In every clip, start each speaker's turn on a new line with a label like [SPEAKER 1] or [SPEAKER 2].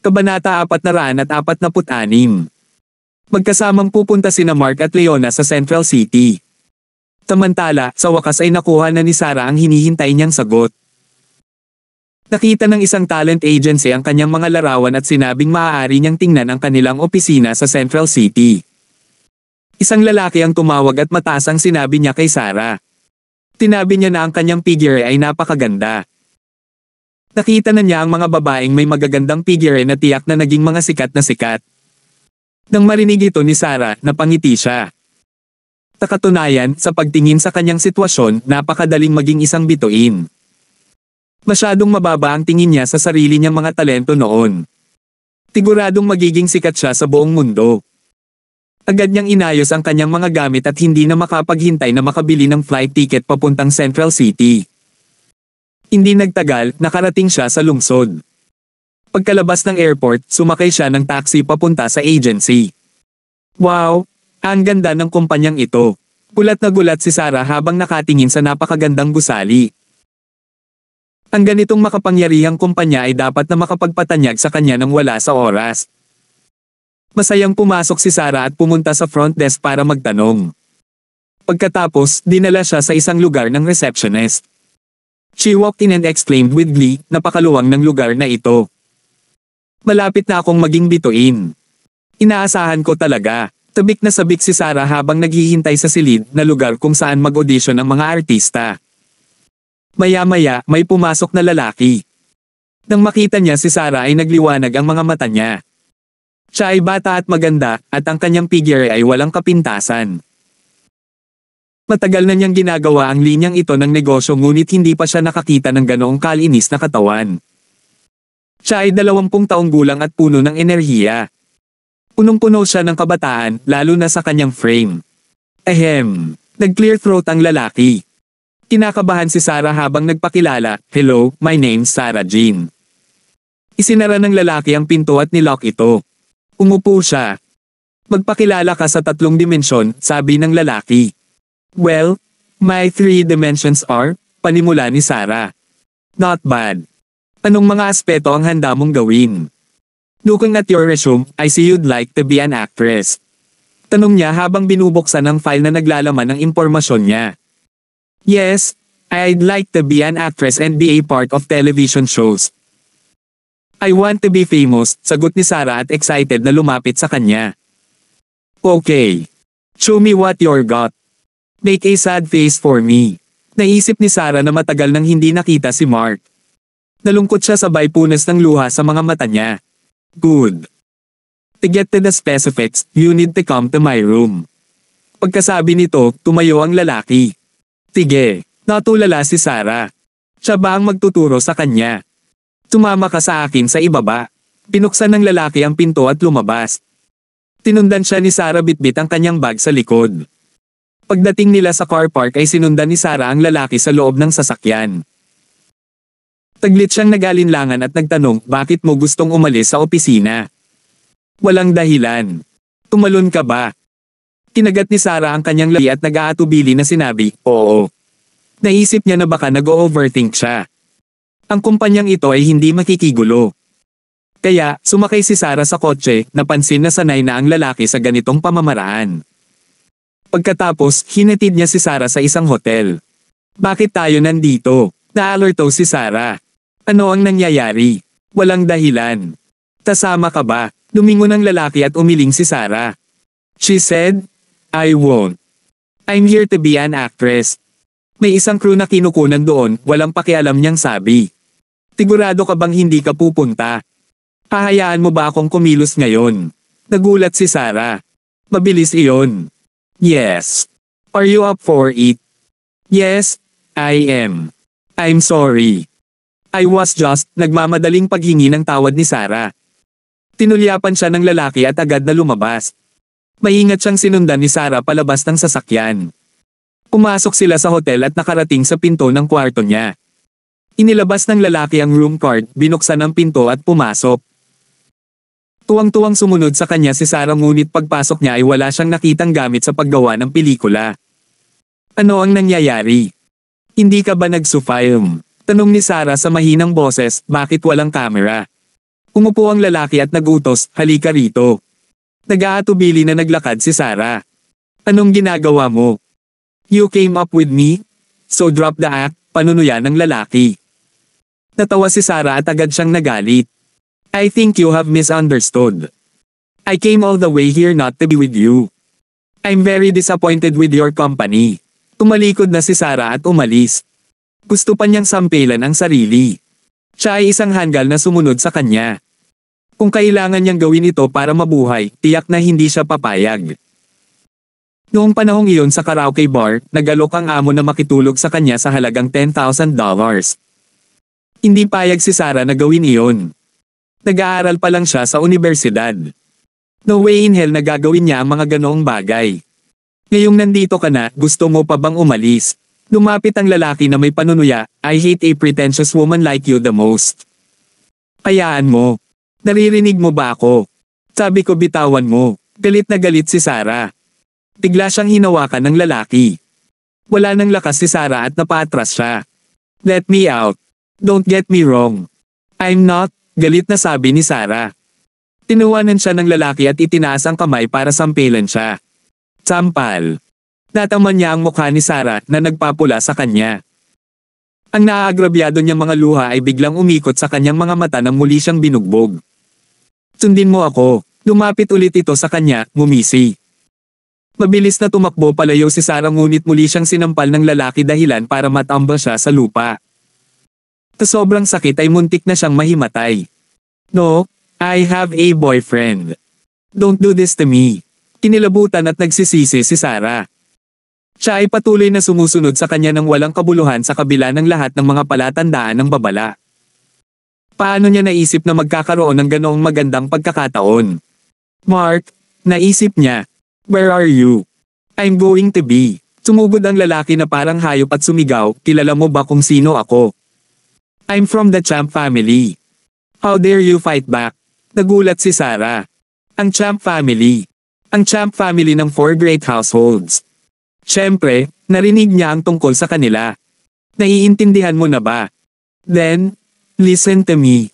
[SPEAKER 1] Kabanata 446. Magkasamang pupunta sina Mark at Leona sa Central City. Samantala, sa wakas ay nakuha na ni Sarah ang hinihintay niyang sagot. Nakita ng isang talent agency ang kanyang mga larawan at sinabing maaari niyang tingnan ang kanilang opisina sa Central City. Isang lalaki ang tumawag at mataas ang sinabi niya kay Sarah. Tinabi niya na ang kanyang figure ay napakaganda. Nakita na niya ang mga babaeng may magagandang figure na tiyak na naging mga sikat na sikat. Nang marinig ito ni Sarah, napangiti siya. Sa katunayan, sa pagtingin sa kanyang sitwasyon, napakadaling maging isang bituin. Masyadong mababa ang tingin niya sa sarili niyang mga talento noon. Siguradong magiging sikat siya sa buong mundo. Agad niyang inayos ang kanyang mga gamit at hindi na makapaghintay na makabili ng flight ticket papuntang Central City. Hindi nagtagal, nakarating siya sa lungsod. Pagkalabas ng airport, sumakay siya ng taxi papunta sa agency. Wow! Ang ganda ng kumpanyang ito. Gulat na gulat si Sarah habang nakatingin sa napakagandang gusali. Ang ganitong makapangyarihang kumpanya ay dapat na makapagpatanyag sa kanya nang wala sa oras. Masayang pumasok si Sarah at pumunta sa front desk para magtanong. Pagkatapos, dinala siya sa isang lugar ng receptionist. She walked in and exclaimed with glee, napakaluwang ng lugar na ito. Malapit na akong maging bituin. Inaasahan ko talaga. Sabik na sabik si Sarah habang naghihintay sa silid na lugar kung saan mag-audition ang mga artista. Maya-maya, may pumasok na lalaki. Nang makita niya si Sarah ay nagliwanag ang mga mata niya. Siya ay bata at maganda, at ang kanyang figure ay walang kapintasan. Matagal na niyang ginagawa ang linyang ito ng negosyo ngunit hindi pa siya nakakita ng ganoong kalinis na katawan. Siya ay 20 taong gulang at puno ng enerhiya. Punong-puno siya ng kabataan, lalo na sa kanyang frame. Ahem, nag-clear throat ang lalaki. Kinakabahan si Sarah habang nagpakilala, "Hello, my name's Sarah Jean." Isinara ng lalaki ang pinto at nilock ito. Umupo siya. "Magpakilala ka sa 3 dimensyon," sabi ng lalaki. "Well, my 3 dimensions are," panimula ni Sarah. "Not bad. Anong mga aspeto ang handa mong gawin?" "Looking at your resume, I see you'd like to be an actress." Tanong niya habang binubuksan ang file na naglalaman ng impormasyon niya. "Yes, I'd like to be an actress and be a part of television shows." "I want to be famous," sagot ni Sarah at excited na lumapit sa kanya. "Okay. Show me what you're got. Make a sad face for me." Naisip ni Sarah na matagal nang hindi nakita si Mark. Nalungkot siya sabay punas ng luha sa mga mata niya. "Good. To get to the specifics, you need to come to my room." Pagkasabi nito, tumayo ang lalaki. "Sige." Natulala si Sarah. Siya ba ang magtuturo sa kanya? "Tumama ka sa akin sa ibaba." Pinuksan ng lalaki ang pinto at lumabas. Tinundan siya ni Sarah bitbit ang kanyang bag sa likod. Pagdating nila sa car park ay sinundan ni Sarah ang lalaki sa loob ng sasakyan. Taglit siyang nag-alinlangan at nagtanong, "Bakit mo gustong umalis sa opisina?" "Walang dahilan." "Tumalon ka ba?" Kinagat ni Sarah ang kanyang labi at nag-aatubili na sinabi, "Oo." Naisip niya na baka nag-o-overthink siya. Ang kumpanyang ito ay hindi makikigulo. Kaya, sumakay si Sarah sa kotse, napansin na sanay na ang lalaki sa ganitong pamamaraan. Pagkatapos, hinatid niya si Sarah sa isang hotel. "Bakit tayo nandito?" Naalerto si Sarah. "Ano ang nangyayari?" "Walang dahilan." "Tasama ka ba?" Lumingon ang lalaki at umiling si Sarah. She said, "I won't. I'm here to be an actress." May isang crew na kinukunan doon, walang pakialam niyang sabi. "Sigurado ka bang hindi ka pupunta? Hahayaan mo ba akong kumilos ngayon?" Nagulat si Sarah. "Mabilis iyon." "Yes. Are you up for it?" "Yes, I am. I'm sorry. I was just," nagmamadaling paghingi ng tawad ni Sarah. Tinulyapan siya ng lalaki at agad na lumabas. Maingat siyang sinundan ni Sarah palabas ng sasakyan. Pumasok sila sa hotel at nakarating sa pinto ng kwarto niya. Inilabas ng lalaki ang room card, binuksan ang pinto at pumasok. Tuwang-tuwang sumunod sa kanya si Sarah ngunit pagpasok niya ay wala siyang nakitang gamit sa paggawa ng pelikula. "Ano ang nangyayari? Hindi ka ba nagsu-film?" Tanong ni Sarah sa mahinang boses, "Bakit walang kamera?" Umupo ang lalaki at nagutos, halika rito. Nag-aatubili na naglakad si Sarah. Anong ginagawa mo? You came up with me? So drop the act, panunuyan ng lalaki. Natawa si Sarah at agad siyang nagalit. I think you have misunderstood. I came all the way here not to be with you. I'm very disappointed with your company. Tumalikod na si Sarah at umalis. Gusto pa niyang sampelan ang sarili. Siya ay isang hanggal na sumunod sa kanya. Kung kailangan niyang gawin ito para mabuhay, tiyak na hindi siya papayag. Noong panahong iyon sa karaoke bar, nagalok ang amo na makitulog sa kanya sa halagang $10,000. Hindi payag si Sarah na gawin iyon. Nag-aaral pa lang siya sa universidad. No way in hell na gagawin niya ang mga ganoong bagay. Ngayong nandito ka na, gusto mo pa bang umalis? Lumapit ang lalaki na may panunuya, I hate a pretentious woman like you the most. Kayaan mo. Naririnig mo ba ako? Sabi ko bitawan mo. Galit na galit si Sarah. Bigla siyang hinawakan ng lalaki. Wala nang lakas si Sarah at napaatras siya. Let me out. Don't get me wrong. I'm not, galit na sabi ni Sarah. Tinuwanan siya ng lalaki at itinaas ang kamay para sampelan siya. Sampal. Nataman niya ang mukha ni Sarah na nagpapula sa kanya. Ang naaagrabyado niyang mga luha ay biglang umikot sa kanyang mga mata nang muli siyang binugbog. Sundin mo ako. Lumapit ulit ito sa kanya, ngumisi. Mabilis na tumakbo palayo si Sarah ngunit muli siyang sinampal ng lalaki dahilan para matamba siya sa lupa. Sa sobrang sakit ay muntik na siyang mahimatay. No, I have a boyfriend. Don't do this to me. Kinilabutan at nagsisisi si Sarah. Siya ay patuloy na sumusunod sa kanya ng walang kabuluhan sa kabila ng lahat ng mga palatandaan ng babala. Paano niya naisip na magkakaroon ng ganoong magandang pagkakataon? Mark, naisip niya. Where are you? I'm going to be. Sumugod ang lalaki na parang hayop at sumigaw, kilala mo ba kung sino ako? I'm from the Champ family. How dare you fight back? Nagulat si Sarah. Ang Champ family. Ang Champ family ng 4 great households. Siyempre, narinig niya ang tungkol sa kanila. Naiintindihan mo na ba? Then, listen to me.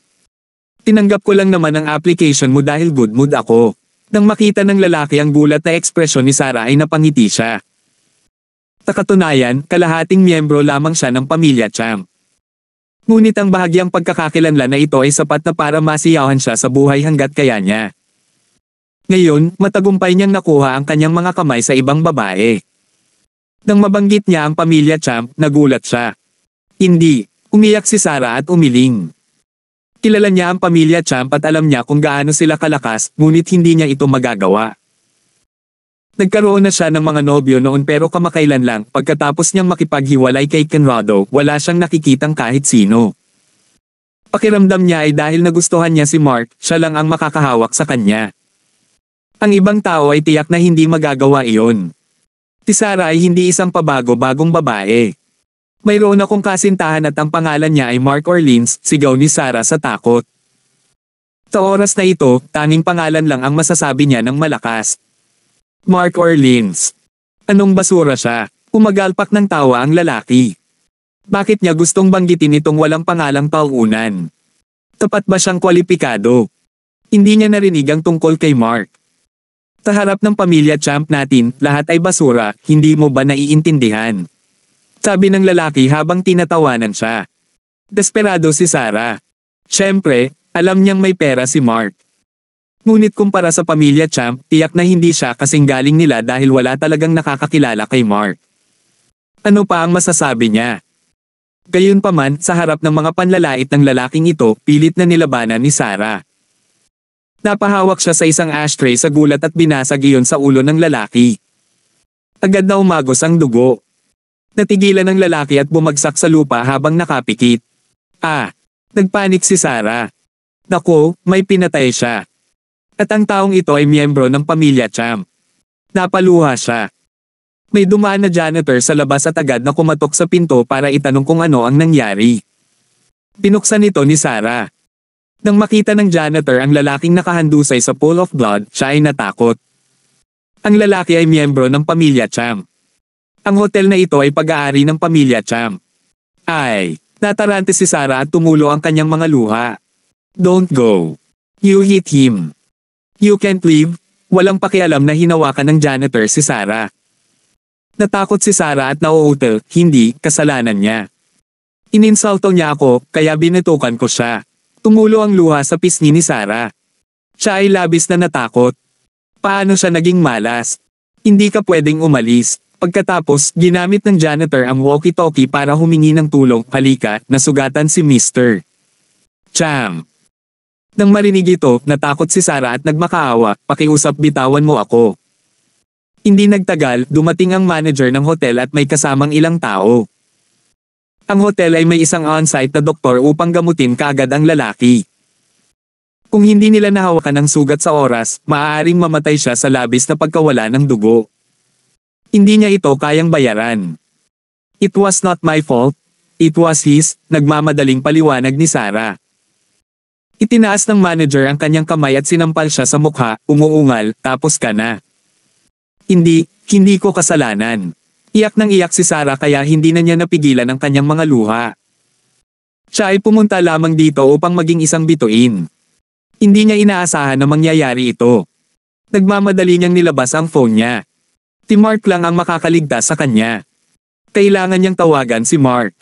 [SPEAKER 1] Tinanggap ko lang naman ang application mo dahil good mood ako. Nang makita ng lalaki ang gulat na ekspresyon ni Sarah ay napangiti siya. Sa katunayan, kalahating miyembro lamang siya ng pamilya Champ. Ngunit ang bahagyang pagkakakilanlan na ito ay sapat na para masiyahan siya sa buhay hanggat kaya niya. Ngayon, matagumpay niyang nakuha ang kanyang mga kamay sa ibang babae. Nang mabanggit niya ang pamilya Champ, nagulat siya. Hindi, umiyak si Sarah at umiling. Kilala niya ang pamilya Champ at alam niya kung gaano sila kalakas, ngunit hindi niya ito magagawa. Nagkaroon na siya ng mga nobyo noon pero kamakailan lang, pagkatapos niyang makipaghiwalay kay Conrado, wala siyang nakikitang kahit sino. Pakiramdam niya ay dahil nagustuhan niya si Mark, siya lang ang makakahawak sa kanya. Ang ibang tao ay tiyak na hindi magagawa iyon. Si Sarah ay hindi isang pabago-bagong babae. Mayroon akong kasintahan at ang pangalan niya ay Mark Orleans, sigaw ni Sarah sa takot. Sa oras na ito, tanging pangalan lang ang masasabi niya ng malakas. Mark Orleans. Anong basura siya? Umagalpak ng tawa ang lalaki. Bakit niya gustong banggitin itong walang pangalang taunan? Tapat ba siyang kwalipikado? Hindi niya narinig ang tungkol kay Mark. Sa harap ng pamilya Champ natin, lahat ay basura, hindi mo ba naiintindihan? Sabi ng lalaki habang tinatawanan siya. Desperado si Sarah. Siyempre, alam niyang may pera si Mark. Ngunit kumpara sa pamilya Champ, tiyak na hindi siya kasing galing nila dahil wala talagang nakakakilala kay Mark. Ano pa ang masasabi niya? Gayunpaman, sa harap ng mga panlalait ng lalaking ito, pilit na nilabanan ni Sarah. Napahawak siya sa isang ashtray sa gulat at binasag iyon sa ulo ng lalaki. Agad na umagos ang dugo. Natigilan ng lalaki at bumagsak sa lupa habang nakapikit. Nagpanik si Sarah. Naku, may pinatay siya. At ang taong ito ay miyembro ng pamilya Champ. Napaluha siya. May dumaan na janitor sa labas at agad na kumatok sa pinto para itanong kung ano ang nangyari. Binuksan ito ni Sarah. Nang makita ng janitor ang lalaking nakahandusay sa pool of blood, siya ay natakot. Ang lalaki ay miyembro ng pamilya Champ. Ang hotel na ito ay pag-aari ng pamilya Champ. Natarante si Sarah at tumulo ang kanyang mga luha. Don't go. You hit him. You can't leave. Walang pakialam na hinawakan ng janitor si Sarah. Natakot si Sarah at nauutal, hindi, kasalanan niya. Ininsulto niya ako, kaya binitukan ko siya. Tumulo ang luha sa pisngi ni Sarah. Siya ay labis na natakot. Paano siya naging malas? Hindi ka pwedeng umalis. Pagkatapos, ginamit ng janitor ang walkie-talkie para humingi ng tulong. Halika, nasugatan si Mr. Cham. Nang marinig ito, natakot si Sarah at nagmakaawa, pakiusap bitawan mo ako. Hindi nagtagal, dumating ang manager ng hotel at may kasamang ilang tao. Ang hotel ay may isang on-site na doktor upang gamutin kaagad ang lalaki. Kung hindi nila nahawakan ng sugat sa oras, maaaring mamatay siya sa labis na pagkawala ng dugo. Hindi niya ito kayang bayaran. It was not my fault. It was his, nagmamadaling paliwanag ni Sarah. Itinaas ng manager ang kanyang kamay at sinampal siya sa mukha, umuungal, tapos ka na. Hindi ko kasalanan. Iyak nang iyak si Sarah kaya hindi na niya napigilan ang kanyang mga luha. Siya ay pumunta lamang dito upang maging isang bituin. Hindi niya inaasahan na mangyayari ito. Nagmamadali niyang nilabas ang phone niya. Si Mark lang ang makakaligtas sa kanya. Kailangan niyang tawagan si Mark.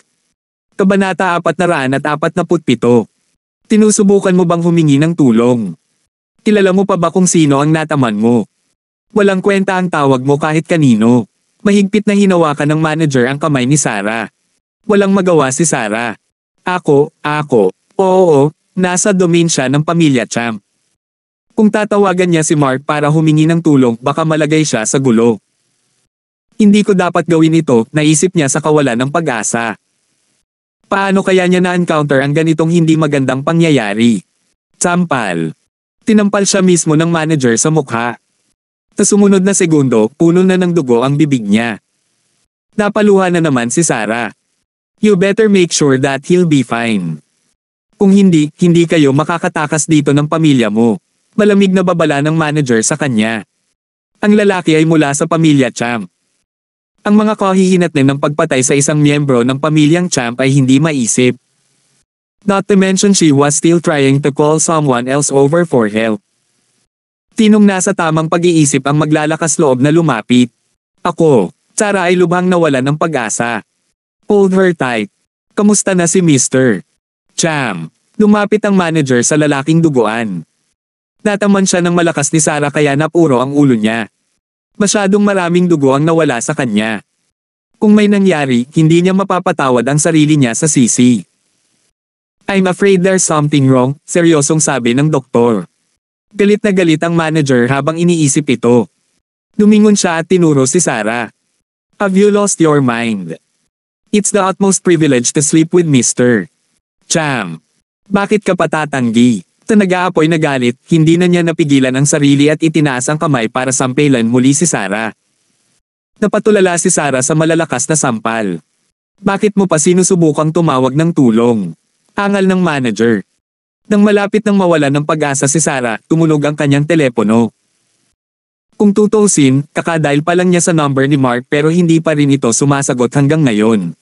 [SPEAKER 1] Kabanata 447. Tinusubukan mo bang humingi ng tulong? Kilala mo pa ba kung sino ang nataman mo? Walang kwenta ang tawag mo kahit kanino. Mahigpit na hinawakan ng manager ang kamay ni Sarah. Walang magawa si Sarah. Ako. Oo, nasa domain siya ng pamilya Cham. Kung tatawagan niya si Mark para humingi ng tulong, baka malagay siya sa gulo. Hindi ko dapat gawin ito, naisip niya sa kawalan ng pag-asa. Paano kaya niya na-encounter ang ganitong hindi magandang pangyayari? Sampal. Tinampal siya mismo ng manager sa mukha. Sa sumunod na segundo, puno na ng dugo ang bibig niya. Napaluha na naman si Sarah. You better make sure that he'll be fine. Kung hindi kayo makakatakas dito ng pamilya mo. Malamig na babala ng manager sa kanya. Ang lalaki ay mula sa pamilya Champ. Ang mga kahihinatnan ng pagpatay sa isang miyembro ng pamilyang Champ ay hindi maisip. Not to mention she was still trying to call someone else over for help. Tinong nasa tamang pag-iisip ang maglalakas loob na lumapit. Ako, Sarah ay lubhang nawala ng pag-asa. Hold her tight. Kamusta na si Mr. Cham? Lumapit ang manager sa lalaking duguan. Nataman siya ng malakas ni Sarah kaya napuro ang ulo niya. Masyadong maraming dugo ang nawala sa kanya. Kung may nangyari, hindi niya mapapatawad ang sarili niya sa sisi. I'm afraid there's something wrong, seryosong sabi ng doktor. Galit na galit ang manager habang iniisip ito. Lumingon siya at tinuro si Sarah. Have you lost your mind? It's the utmost privilege to sleep with Mr. Cham. Bakit ka patatanggi? Sa nag-aapoy na galit, hindi na niya napigilan ang sarili at itinaas ang kamay para sampelan muli si Sarah. Napatulala si Sarah sa malalakas na sampal. Bakit mo pa sinusubukang tumawag ng tulong? Angal ng manager. Nang malapit nang mawala ng pag-asa si Sarah, tumunog ang kanyang telepono. Kung tutuusin, kakadial pa lang niya sa number ni Mark pero hindi pa rin ito sumasagot hanggang ngayon.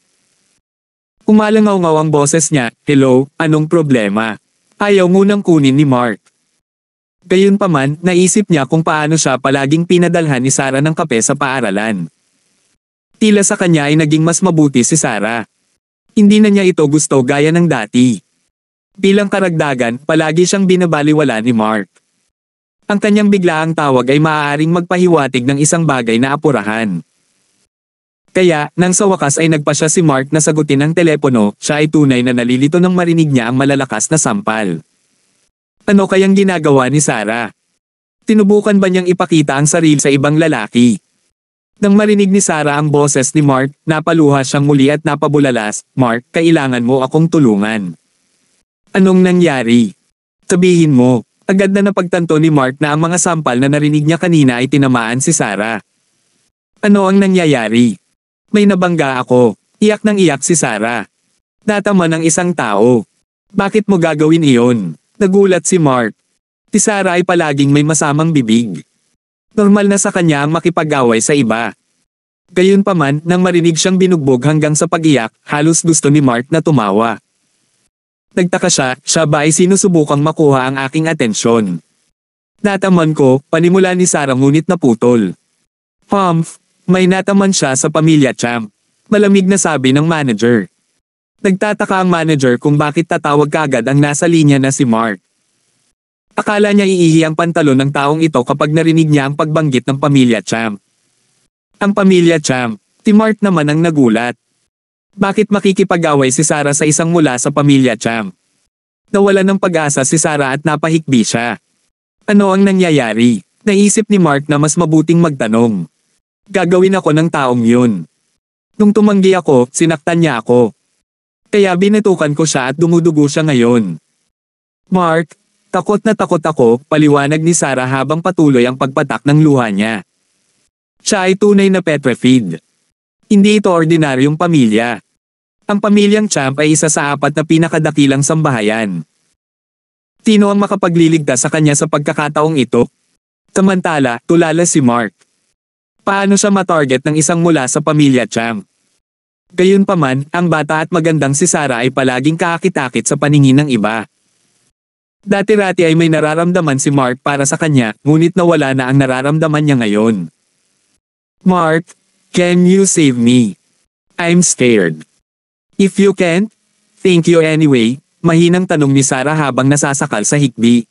[SPEAKER 1] Umalangaw-ngaw ang boses niya, hello, anong problema? Ayaw ngunang kunin ni Mark. Gayunpaman, naisip niya kung paano siya palaging pinadalhan ni Sarah ng kape sa paaralan. Tila sa kanya ay naging mas mabuti si Sarah. Hindi na niya ito gusto gaya ng dati. Bilang karagdagan, palagi siyang binabaliwala ni Mark. Ang kanyang biglaang tawag ay maaaring magpahiwatig ng isang bagay na apurahan. Kaya, nang sa wakas ay nagpa siya si Mark na sagutin ang telepono, siya ay tunay na nalilito nang marinig niya ang malalakas na sampal. Ano kayang ginagawa ni Sarah? Tinubukan ba niyang ipakita ang sarili sa ibang lalaki? Nang marinig ni Sarah ang boses ni Mark, napaluha siyang muli at napabulalas, Mark, kailangan mo akong tulungan. Anong nangyari? Sabihin mo, agad na napagtanto ni Mark na ang mga sampal na narinig niya kanina ay tinamaan si Sarah. Ano ang nangyayari? May nabangga ako. Iyak nang iyak si Sarah. Natama ng isang tao. Bakit mo gagawin iyon? Nagulat si Mark. Si Sarah ay palaging may masamang bibig. Normal na sa kanya ang makipag-away sa iba. Gayunpaman, nang marinig siyang binugbog hanggang sa pag-iyak, halos gusto ni Mark na tumawa. Nagtaka siya ba ay sinusubukang makuha ang aking atensyon? Nataman ko, panimula ni Sarah ngunit naputol. Humph, may nataman siya sa pamilya Champ. Malamig na sabi ng manager. Nagtataka ang manager kung bakit tatawag kaagad ang nasa linya na si Mark. Akala niya iihi ang pantalon ng taong ito kapag narinig niya ang pagbanggit ng pamilya Champ. Ang pamilya Champ, si Mark naman ang nagulat. Bakit makikipag-away si Sarah sa isang mula sa pamilya Champ? Nawalan ng pag-asa si Sarah at napahikbi siya. Ano ang nangyayari? Naisip ni Mark na mas mabuting magtanong. Gagawin ako ng taong yun. Nung tumanggi ako, sinaktan niya ako. Kaya binatukan ko siya at dumudugo siya ngayon. Mark, takot na takot ako, paliwanag ni Sarah habang patuloy ang pagpatak ng luha niya. Siya ay tunay na petrified. Hindi ito ordinaryong pamilya. Ang pamilyang Champ ay isa sa 4 na pinakadakilang sambahayan. Sino ang makapagliligtas sa kanya sa pagkakataong ito? Samantala, tulala si Mark. Paano siya matarget ng isang mula sa pamilya Champ? Gayunpaman, ang bata at magandang si Sarah ay palaging kaakit-akit sa paningin ng iba. Dati-rati ay may nararamdaman si Mark para sa kanya, ngunit nawala na ang nararamdaman niya ngayon. Mark, can you save me? I'm scared. If you can't, thank you anyway, mahinang tanong ni Sarah habang nasasakal sa hikbi.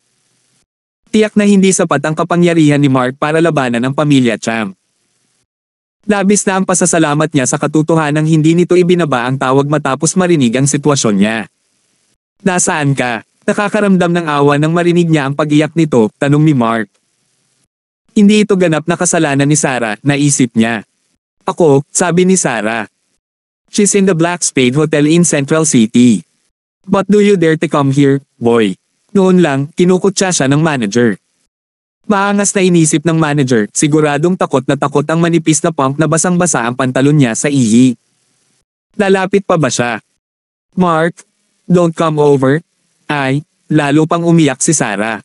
[SPEAKER 1] Tiyak na hindi sapat ang kapangyarihan ni Mark para labanan ang pamilya Champ. Labis na ang pasasalamat niya sa katotohanang hindi nito ibinaba ang tawag matapos marinig ang sitwasyon niya. Nasaan ka? Nakakaramdam ng awa nang marinig niya ang pag-iyak nito, tanong ni Mark. Hindi ito ganap na kasalanan ni Sarah, naisip niya. Ako, sabi ni Sarah. She's in the Black Spade Hotel in Central City. But do you dare to come here, boy? Noon lang, kinukutsa siya ng manager. Maangas na inisip ng manager, siguradong takot ang manipis na punk na basang-basa ang pantalon niya sa ihi. Lalapit pa ba siya? Mark, don't come over. Ay, lalo pang umiyak si Sarah.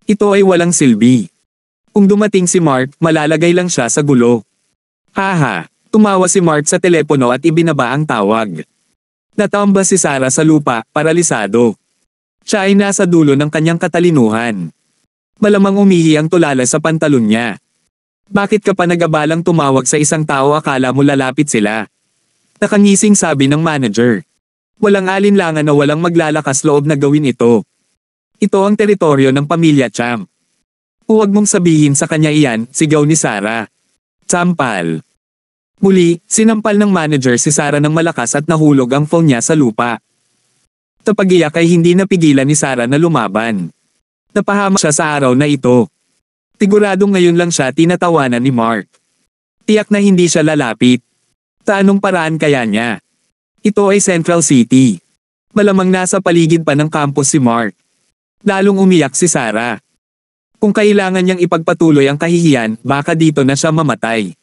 [SPEAKER 1] Ito ay walang silbi. Kung dumating si Mark, malalagay lang siya sa gulo. Haha, tumawa si Mark sa telepono at ibinaba ang tawag. Natamba si Sarah sa lupa, paralisado. Siya ay nasa dulo ng kanyang katalinuhan. Malamang umihi ang tulala sa pantalon niya. Bakit ka pa nag-abalang tumawag sa isang tao akala mo lalapit sila? Nakangising sabi ng manager. Walang alinlangan na walang maglalakas loob na gawin ito. Ito ang teritoryo ng pamilya Champ. Huwag mong sabihin sa kanya iyan, sigaw ni Sarah. Sampal. Muli, sinampal ng manager si Sarah ng malakas at nahulog ang phone niya sa lupa. Sa pag-iyak ay hindi napigilan ni Sarah na lumaban. Napahamak siya sa araw na ito. Siguradong ngayon lang siya tinatawanan ni Mark. Tiyak na hindi siya lalapit. Sa anong paraan kaya niya? Ito ay Central City. Malamang nasa paligid pa ng campus si Mark. Lalong umiyak si Sarah. Kung kailangan niyang ipagpatuloy ang kahihiyan, baka dito na siya mamatay.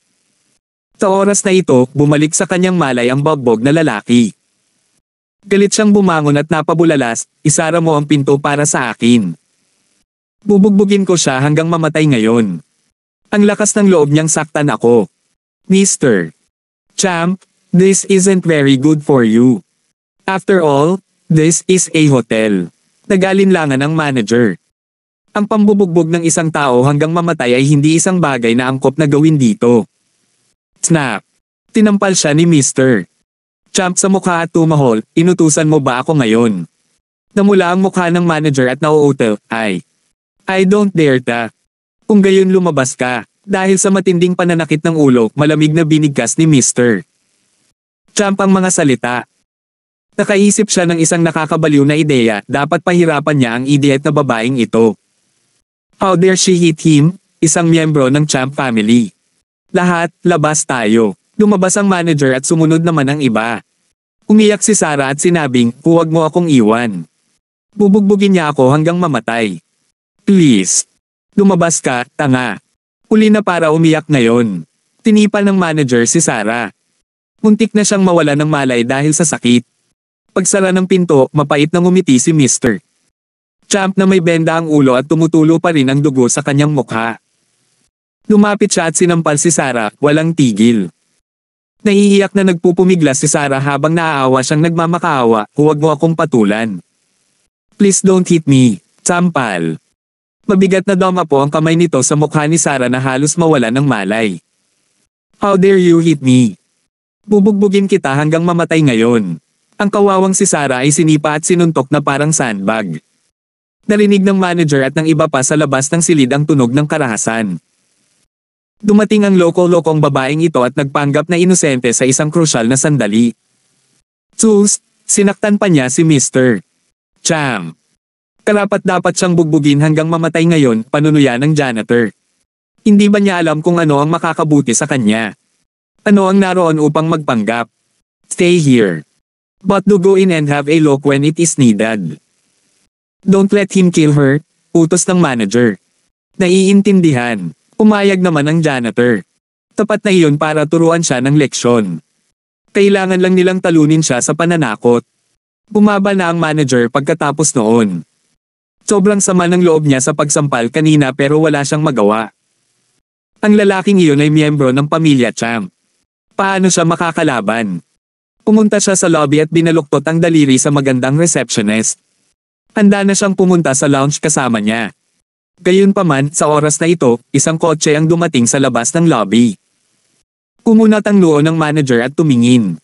[SPEAKER 1] Sa oras na ito, bumalik sa kanyang malay ang bagbog na lalaki. Galit siyang bumangon at napabulalas, isara mo ang pinto para sa akin. Bubugbugin ko siya hanggang mamatay ngayon. Ang lakas ng loob niyang saktan ako. Mr. Champ, this isn't very good for you. After all, this is a hotel. Nagalinlangan ang manager. Ang pambubugbog ng isang tao hanggang mamatay ay hindi isang bagay na angkop na gawin dito. Snap! Tinampal siya ni Mr. Champ sa mukha at tumahol, inutusan mo ba ako ngayon? Namula ang mukha ng manager at nauutal, I don't dare ta. Kung gayon lumabas ka, dahil sa matinding pananakit ng ulo, malamig na binigkas ni Mr. Champ ang mga salita. Nakaisip siya ng isang nakakabaliw na ideya, dapat pahirapan niya ang idiot na babaeng ito. How dare she hit him, isang miyembro ng Champ family. Lahat, labas tayo. Lumabas ang manager at sumunod naman ang iba. Umiyak si Sarah at sinabing, huwag mo akong iwan. Bubugbugin niya ako hanggang mamatay. Please. Lumabas ka, tanga. Huli na para umiyak ngayon. Tinipan ng manager si Sarah. Muntik na siyang mawala ng malay dahil sa sakit. Pagsara ng pinto, mapait na ngumiti si Mr. Champ na may benda ang ulo at tumutulo pa rin ang dugo sa kanyang mukha. Lumapit siya at sinampal si Sarah, walang tigil. Naiiyak na nagpupumiglas si Sarah habang naaawa siyang nagmamakaawa, huwag mo akong patulan. Please don't hit me, sampal. Mabigat na dama po ang kamay nito sa mukha ni Sarah na halos mawala ng malay. How dare you hit me? Bubugbugin kita hanggang mamatay ngayon. Ang kawawang si Sarah ay sinipa at sinuntok na parang sandbag. Narinig ng manager at ng iba pa sa labas ng silid ang tunog ng karahasan. Dumating ang loko-lokong babaeng ito at nagpanggap na inosente sa isang krusyal na sandali. Sus, sinaktan pa niya si Mr. Cham. Karapat-dapat siyang bugbugin hanggang mamatay ngayon, panunuya ng janitor. Hindi ba niya alam kung ano ang makakabuti sa kanya? Ano ang naroon upang magpanggap? Stay here. But do go in and have a look when it is needed. Don't let him kill her, utos ng manager. Naiintindihan. Umayag naman ang janitor. Tapat na iyon para turuan siya ng leksyon. Kailangan lang nilang talunin siya sa pananakot. Bumaba na ang manager pagkatapos noon. Sobrang sama ng loob niya sa pagsampal kanina pero wala siyang magawa. Ang lalaking iyon ay miyembro ng pamilya Cham. Paano siya makakalaban? Pumunta siya sa lobby at binaluktot ang daliri sa magandang receptionist. Handa na siyang pumunta sa lounge kasama niya. Gayunpaman, sa oras na ito, isang kotse ang dumating sa labas ng lobby. Kumunat ang noo ng manager at tumingin.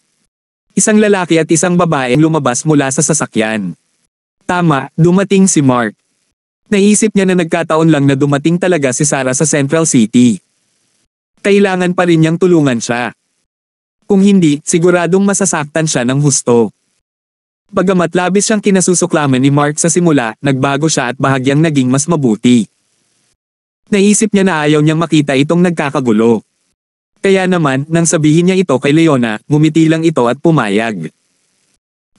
[SPEAKER 1] Isang lalaki at isang babae ang lumabas mula sa sasakyan. Tama, dumating si Mark. Naisip niya na nagkataon lang na dumating talaga si Sarah sa Central City. Kailangan pa rin niyang tulungan siya. Kung hindi, siguradong masasaktan siya ng husto. Bagamat labis siyang kinasusuklaman ni Mark sa simula, nagbago siya at bahagyang naging mas mabuti. Naisip niya na ayaw niyang makita itong nagkakagulo. Kaya naman, nang sabihin niya ito kay Leona, ngumiti lang ito at pumayag.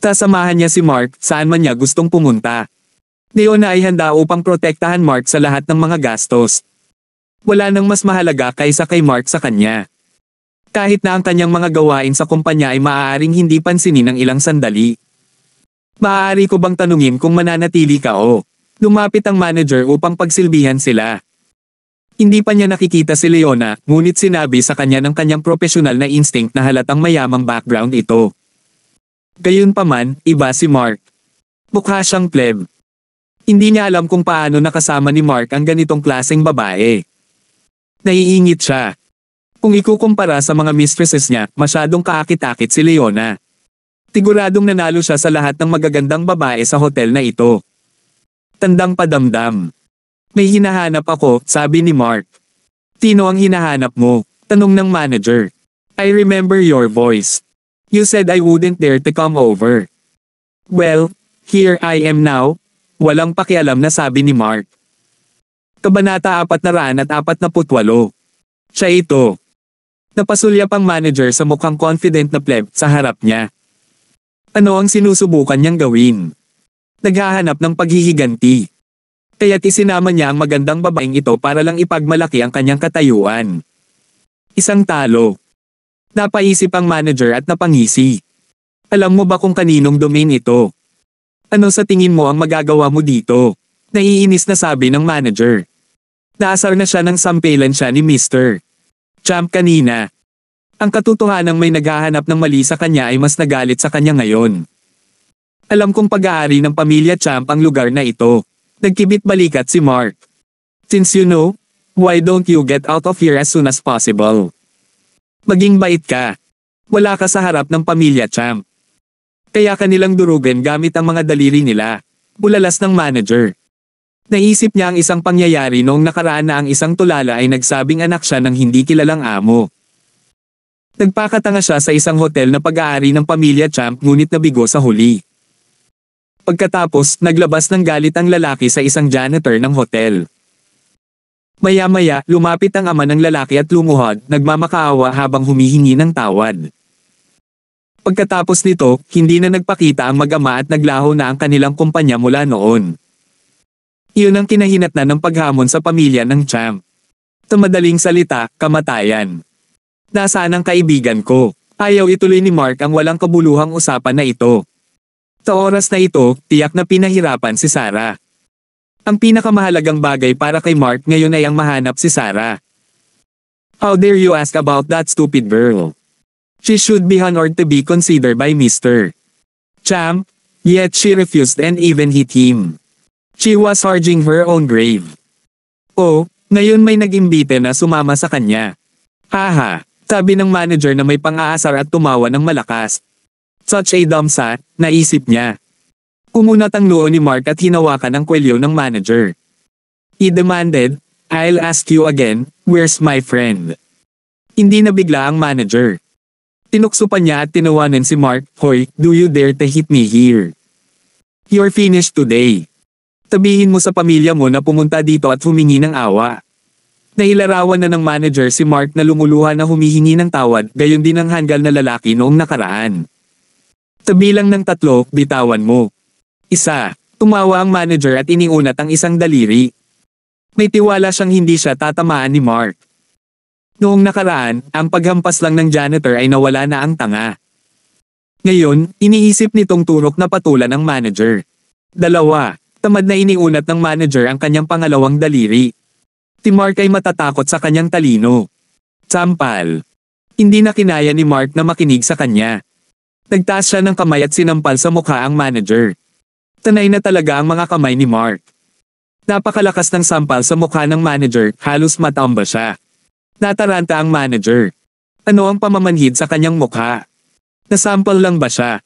[SPEAKER 1] Sasamahan niya si Mark saan man niya gustong pumunta. Leona ay handa upang protektahan Mark sa lahat ng mga gastos. Wala nang mas mahalaga kaysa kay Mark sa kanya. Kahit na ang kanyang mga gawain sa kumpanya ay maaaring hindi pansinin ng ilang sandali. Maaari ko bang tanungin kung mananatili ka o? Lumapit ang manager upang pagsilbihan sila. Hindi pa niya nakikita si Leona, ngunit sinabi sa kanya ng kanyang profesional na instinct na halatang mayamang background ito. Gayunpaman, iba si Mark. Mukha siyang pleb. Hindi niya alam kung paano nakasama ni Mark ang ganitong klaseng babae. Naiingit siya. Kung ikukumpara sa mga mistresses niya, masyadong kaakit-akit si Leona. Siguradong nanalo siya sa lahat ng magagandang babae sa hotel na ito. Tandang padamdam. May hinahanap ako, sabi ni Mark. Sino ang hinahanap mo? Tanong ng manager. I remember your voice. You said I wouldn't dare to come over. Well, here I am now. Walang pakialam na sabi ni Mark. Kabanata 448. Siya ito. Napasulyap ang manager sa mukhang confident na pleb sa harap niya. Ano ang sinusubukan niyang gawin? Naghahanap ng paghihiganti. Kaya't isinama niya ang magandang babaeng ito para lang ipagmalaki ang kanyang katayuan. Isang talo. Napaisip ang manager at napangisi. Alam mo ba kung kaninong domain ito? Ano sa tingin mo ang magagawa mo dito? Naiinis na sabi ng manager. Naasar na siya ng sampelan siya ni Mr. Champ kanina. Ang katotohanang may naghahanap ng mali sa kanya ay mas nagalit sa kanya ngayon. Alam kong pag-aari ng pamilya Champ ang lugar na ito. Nagkibit balikat si Mark. Since you know, why don't you get out of here as soon as possible? Maging bait ka. Wala ka sa harap ng pamilya Champ. Kaya kanilang durugin gamit ang mga daliri nila. Bulalas ng manager. Naisip niya ang isang pangyayari noong nakaraan na ang isang tulala ay nagsabing anak siya ng hindi kilalang amo. Nagpakatanga siya sa isang hotel na pag-aari ng pamilya Champ ngunit nabigo sa huli. Pagkatapos, naglabas ng galit ang lalaki sa isang janitor ng hotel. Maya-maya, lumapit ang ama ng lalaki at lumuhod, nagmamakaawa habang humihingi ng tawad. Pagkatapos nito, hindi na nagpakita ang mag-ama at naglaho na ang kanilang kumpanya mula noon. Iyon ang kinahinatnan ng paghamon sa pamilya ng Champ. Sa madaling salita, kamatayan. Nasaan ang kaibigan ko? Ayaw ituloy ni Mark ang walang kabuluhang usapan na ito. Sa oras na ito, tiyak na pinahirapan si Sarah. Ang pinakamahalagang bagay para kay Mark ngayon ay ang mahanap si Sarah. How dare you ask about that stupid girl? She should be honored to be considered by Mr. Champ, yet she refused and even hit him. She was forging her own grave. Oh, ngayon may nag-imbite na sumama sa kanya. Haha, sabi ng manager na may pang-aasar at tumawa ng malakas. Such a dumb sat, naisip niya. Kumunat ang noo ni Mark at hinawakan ang kwelyo ng manager. He demanded, I'll ask you again, where's my friend? Hindi nabigla ang manager. Tinukso pa niya at tinawanan si Mark, Hoy, do you dare to hit me here? You're finished today. Sabihin mo sa pamilya mo na pumunta dito at humingi ng awa. Nahilarawan na ng manager si Mark na lumuluha na humihingi ng tawad, gayon din ang hanggal na lalaki noong nakaraan. Sa bilang ng 3, bitawan mo. 1, tumawa ang manager at iniunat ang isang daliri. May tiwala siyang hindi siya tatamaan ni Mark. Noong nakaraan, ang paghampas lang ng janitor ay nawala na ang tanga. Ngayon, iniisip nitong turok na patulan ng manager. 2, tamad na iniunat ng manager ang kanyang pangalawang daliri. Si Mark ay matatakot sa kanyang talino. Sampal. Hindi na kinaya ni Mark na makinig sa kanya. Nagtaas siya ng kamay at sinampal sa mukha ang manager. Tanay na talaga ang mga kamay ni Mark. Napakalakas ng sampal sa mukha ng manager, halos matamba siya. Nataranta ang manager. Ano ang pamamanhid sa kanyang mukha? Nasampal lang ba siya?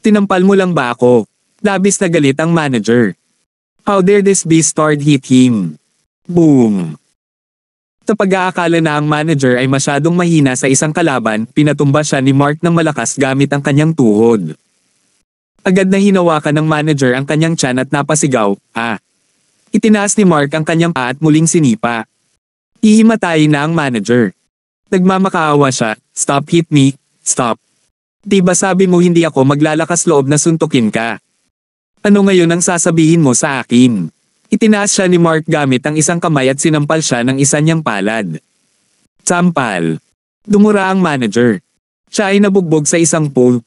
[SPEAKER 1] Tinampal mo lang ba ako? Labis na galit ang manager. How dare this beastard hit him? Boom! Sa pag-aakala na ang manager ay masyadong mahina sa isang kalaban, pinatumba siya ni Mark ng malakas gamit ang kanyang tuhod. Agad na hinawakan ng manager ang kanyang tiyan at napasigaw, Itinaas ni Mark ang kanyang paa at muling sinipa. Hihimatayin na ang manager. Nagmamakaawa siya, stop hit me, stop. Diba sabi mo hindi ako maglalakas loob na suntukin ka? Ano ngayon ang sasabihin mo sa akin? Itinaas siya ni Mark gamit ang isang kamay at sinampal siya ng isa niyang palad. Sampal. Dumura ang manager. Siya ay nabugbog sa isang pool.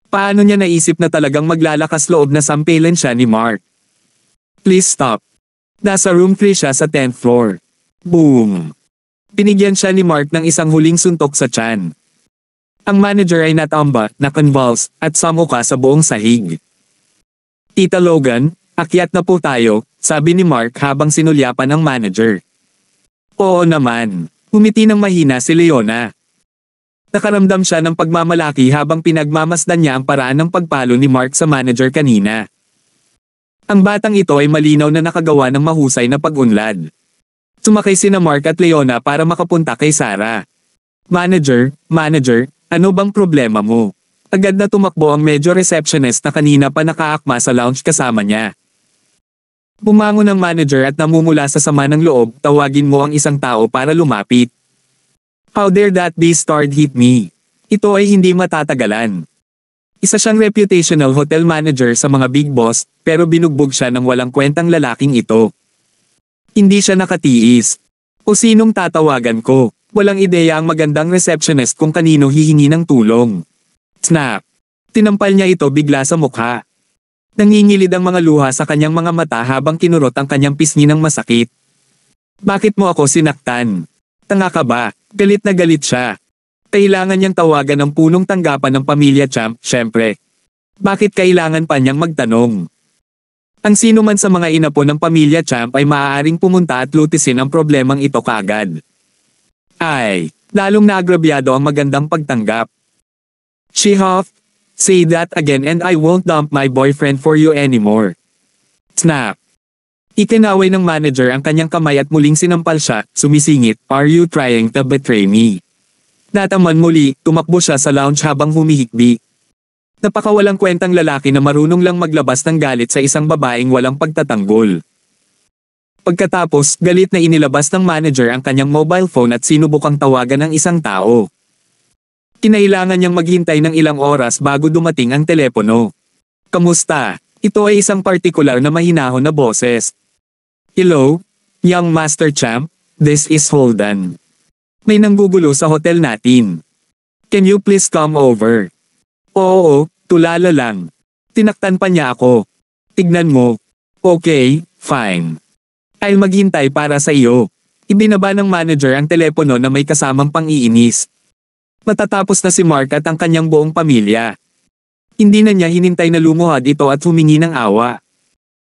[SPEAKER 1] Paano niya naisip na talagang maglalakas loob na sampilan siya ni Mark? Please stop. Nasa room 3 siya sa 10th floor. Boom! Binigyan siya ni Mark ng isang huling suntok sa tiyan. Ang manager ay natamba, na-convulse, at samuka sa buong sahig. Tita Logan, akyat na po tayo, sabi ni Mark habang sinulyapan ang manager. Oo naman. Humiti ng mahina si Leona. Nakaramdam siya ng pagmamalaki habang pinagmamasdan niya ang paraan ng pagpalo ni Mark sa manager kanina. Ang batang ito ay malinaw na nakagawa ng mahusay na pag-unlad. Sumakay sina Mark at Leona para makapunta kay Sarah. Manager, ano bang problema mo? Agad na tumakbo ang medyo receptionist na kanina pa nakaakma sa lounge kasama niya. Bumangon ang manager at namumula sa sama ng loob, tawagin mo ang isang tao para lumapit. How dare that beastard hit me? Ito ay hindi matatagalan. Isa siyang reputational hotel manager sa mga big boss, pero binugbog siya ng walang kwentang lalaking ito. Hindi siya nakatiis. O sinong tatawagan ko? Walang ideya ang magandang receptionist kung kanino hihingi ng tulong. Snap! Tinampal niya ito bigla sa mukha. Nangingilid ang mga luha sa kanyang mga mata habang kinurot ang kanyang pisngi ng masakit. Bakit mo ako sinaktan? Tanga ka ba? Galit na galit siya. Kailangan niyang tawagan ng punong tanggapan ng pamilya Champ, syempre. Bakit kailangan pa niyang magtanong? Ang sino man sa mga inapo ng pamilya Champ ay maaaring pumunta at lutisin ang problemang ito kaagad. Ay, lalong naagrabyado ang magandang pagtanggap. She huffed, say that again and I won't dump my boyfriend for you anymore. Snap. Ikinaway ng manager ang kanyang kamay at muling sinampal siya, sumisingit, are you trying to betray me? Nataman muli, tumakbo siya sa lounge habang humihikbi. Napakawalang kwentang lalaki na marunong lang maglabas ng galit sa isang babaeng walang pagtatanggol. Pagkatapos, galit na inilabas ng manager ang kanyang mobile phone at sinubukang tawagan ng isang tao. Kinailangan niyang maghintay ng ilang oras bago dumating ang telepono. Kamusta? Ito ay isang partikular na mahinahon na boses. Hello? Young Master Champ? This is Holden. May nanggugulo sa hotel natin. Can you please come over? Oo, tulala lang. Tinaktan pa niya ako. Tignan mo. Okay, fine. I'll maghintay para sa iyo. Ibinaba ng manager ang telepono na may kasamang pang-iinis. Matatapos na si Mark at ang kanyang buong pamilya. Hindi na niya hinintay na lumuhad ito at humingi ng awa.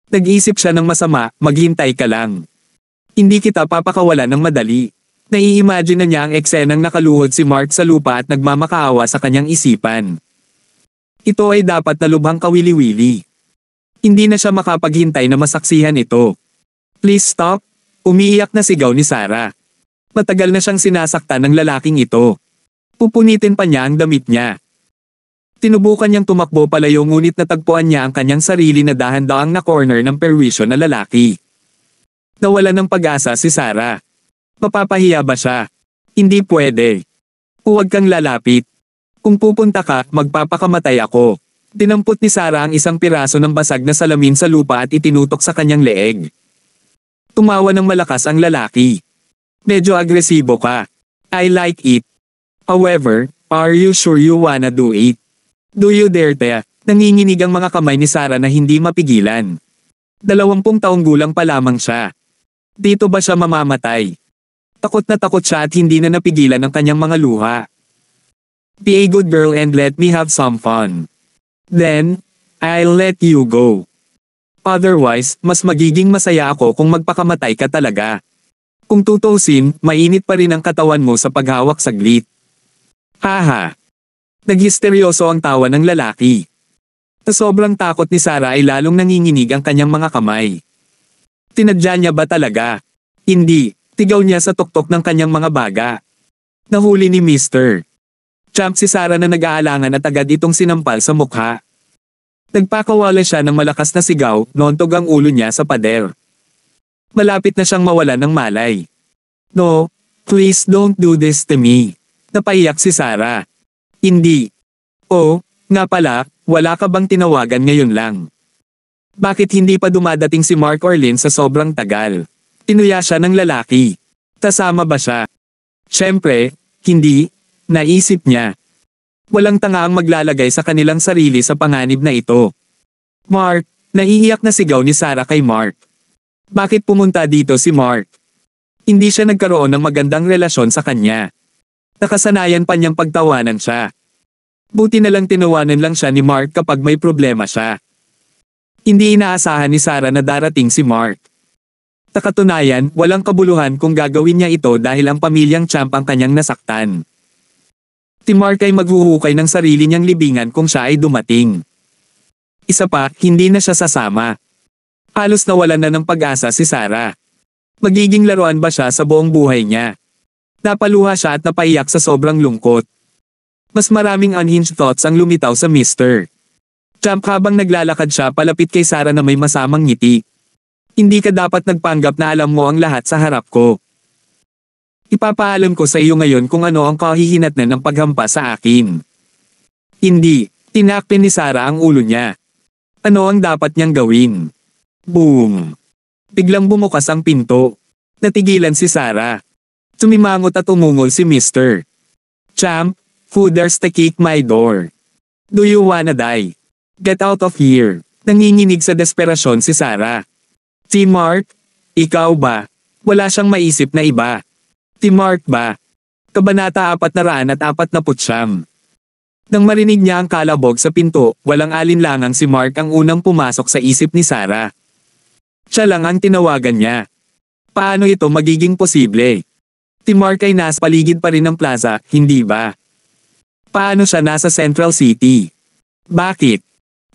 [SPEAKER 1] Nag-iisip siya ng masama, maghintay ka lang. Hindi kita papakawalan ng madali. Nai-imagine na niya ang eksenang nakaluhod si Mark sa lupa at nagmamakaawa sa kanyang isipan. Ito ay dapat na lubhang kawili-wili. Hindi na siya makapaghintay na masaksihan ito. Please stop! Umiiyak na sigaw ni Sarah. Matagal na siyang sinasaktan ng lalaking ito. Pupunitin pa niya ang damit niya. Tinubukan niyang tumakbo palayo ngunit natagpuan niya ang kanyang sarili na dahan-daang na corner ng perwisyo na lalaki. Nawala ng pag-asa si Sarah. Mapapahiya ba siya? Hindi pwede. Huwag kang lalapit. Kung pupunta ka, magpapakamatay ako. Dinampot ni Sarah ang isang piraso ng basag na salamin sa lupa at itinutok sa kanyang leeg. Tumawa ng malakas ang lalaki. Medyo agresibo ka. I like it. However, are you sure you wanna do it? Do you dare te? Nanginginig ang mga kamay ni Sarah na hindi mapigilan. 20 taong gulang pa lamang siya. Dito ba siya mamamatay? Takot na takot siya at hindi na napigilan ang kanyang mga luha. Be a good girl and let me have some fun. Then, I'll let you go. Otherwise, mas magiging masaya ako kung magpakamatay ka talaga. Kung tutusin, mainit pa rin ang katawan mo sa paghawak saglit. Haha. Naghisteryoso ang tawa ng lalaki. Sa sobrang takot ni Sarah ay lalong nanginginig ang kanyang mga kamay. Tinadya niya ba talaga? Hindi, tigaw niya sa tuktok ng kanyang mga baga. Nahuli ni Mr. Champ si Sarah na nag-aalangan at agad itong sinampal sa mukha. Nagpakawala siya ng malakas na sigaw, nontog ang ulo niya sa pader. Malapit na siyang mawalan ng malay. No, please don't do this to me. Napaiyak si Sarah. Hindi. Oh, nga pala, wala ka bang tinawagan ngayon lang? Bakit hindi pa dumadating si Mark or Lynn sa sobrang tagal? Tinuya siya ng lalaki. Kasama ba siya? Siyempre, hindi. Naisip niya. Walang tanga ang maglalagay sa kanilang sarili sa panganib na ito. Mark, naiiyak na sigaw ni Sarah kay Mark. Bakit pumunta dito si Mark? Hindi siya nagkaroon ng magandang relasyon sa kanya. Nakasanayan pa niyang pagtawanan siya. Buti na lang tinawanan lang siya ni Mark kapag may problema siya. Hindi inaasahan ni Sarah na darating si Mark. Sa katunayan, walang kabuluhan kung gagawin niya ito dahil ang pamilyang Champ ang kanyang nasaktan. Si Mark ay maghuhukay ng sarili niyang libingan kung siya ay dumating. Isa pa, hindi na siya sasama. Halos nawalan na ng pag-asa si Sarah. Magiging laruan ba siya sa buong buhay niya? Napaluha siya at napaiyak sa sobrang lungkot. Mas maraming unhinged thoughts ang lumitaw sa Mr. Champ habang naglalakad siya palapit kay Sarah na may masamang ngiti. Hindi ka dapat nagpanggap na alam mo ang lahat sa harap ko. Ipapaalam ko sa iyo ngayon kung ano ang kahihinatnan ng paghampas sa akin. Hindi, tinakpin ni Sarah ang ulo niya. Ano ang dapat niyang gawin? Boom! Biglang bumukas ang pinto. Natigilan si Sarah. Sumimangot at umungol si Mr. Champ, who dares to kick my door? Do you wanna die? Get out of here. Nanginginig sa desperasyon si Sarah. Si Mark? Ikaw ba? Wala siyang maisip na iba. Si Mark ba? Kabanata 449. Nang marinig niya ang kalabog sa pinto, walang alinlangang si Mark ang unang pumasok sa isip ni Sarah. Siya lang ang tinawagan niya. Paano ito magiging posible? Si Mark ay nasa paligid pa rin ng plaza, hindi ba? Paano siya nasa Central City? Bakit?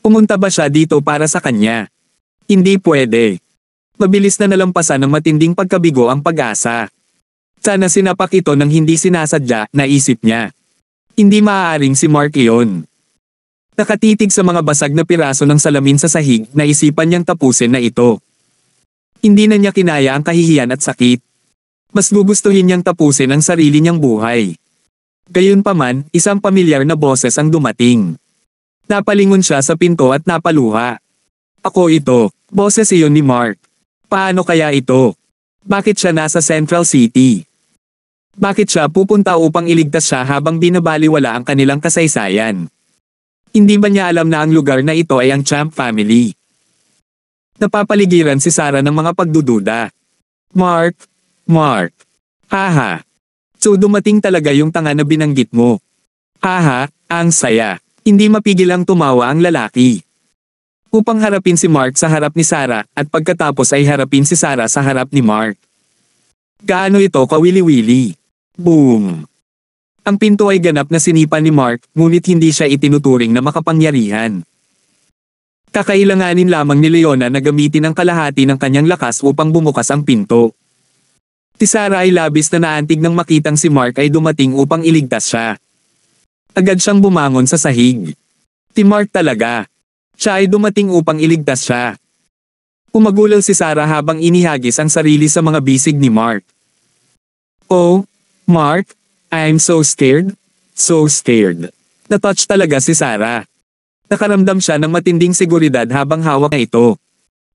[SPEAKER 1] Pumunta ba siya dito para sa kanya? Hindi pwede. Mabilis na nalampasan ng matinding pagkabigo ang pag-asa. Sana sinapak ito nang hindi sinasadya, naisip niya. Hindi maaaring si Mark iyon. Nakatitig sa mga basag na piraso ng salamin sa sahig, naisipan niyang tapusin na ito. Hindi na niya kinaya ang kahihiyan at sakit. Mas gugustuhin niyang tapusin ang sarili niyang buhay. Gayunpaman, isang pamilyar na boses ang dumating. Napalingon siya sa pinto at napaluha. Ako ito, boses iyon ni Mark. Paano kaya ito? Bakit siya nasa Central City? Bakit siya pupunta upang iligtas siya habang binabaliwala ang kanilang kasaysayan? Hindi ba niya alam na ang lugar na ito ay ang Champ family? Napapaligiran si Sarah ng mga pagdududa. Mark. Haha. So dumating talaga yung tanga na binanggit mo. Haha, ang saya. Hindi mapigil ang tumawa ang lalaki. Upang harapin si Mark sa harap ni Sarah at pagkatapos ay harapin si Sarah sa harap ni Mark. Gaano ito kawili-wili? Boom! Ang pinto ay ganap na sinipa ni Mark, ngunit hindi siya itinuturing na makapangyarihan. Kakailanganin lamang ni Leona na gamitin ang kalahati ng kanyang lakas upang bumukas ang pinto. Si Sarah ay labis na naantig nang makitang si Mark ay dumating upang iligtas siya. Agad siyang bumangon sa sahig. Si Mark talaga. Siya ay dumating upang iligtas siya. Umagulal si Sarah habang inihagis ang sarili sa mga bisig ni Mark. Oh, Mark, I'm so scared. So scared. Na-touch talaga si Sarah. Nakaramdam siya ng matinding seguridad habang hawak na ito.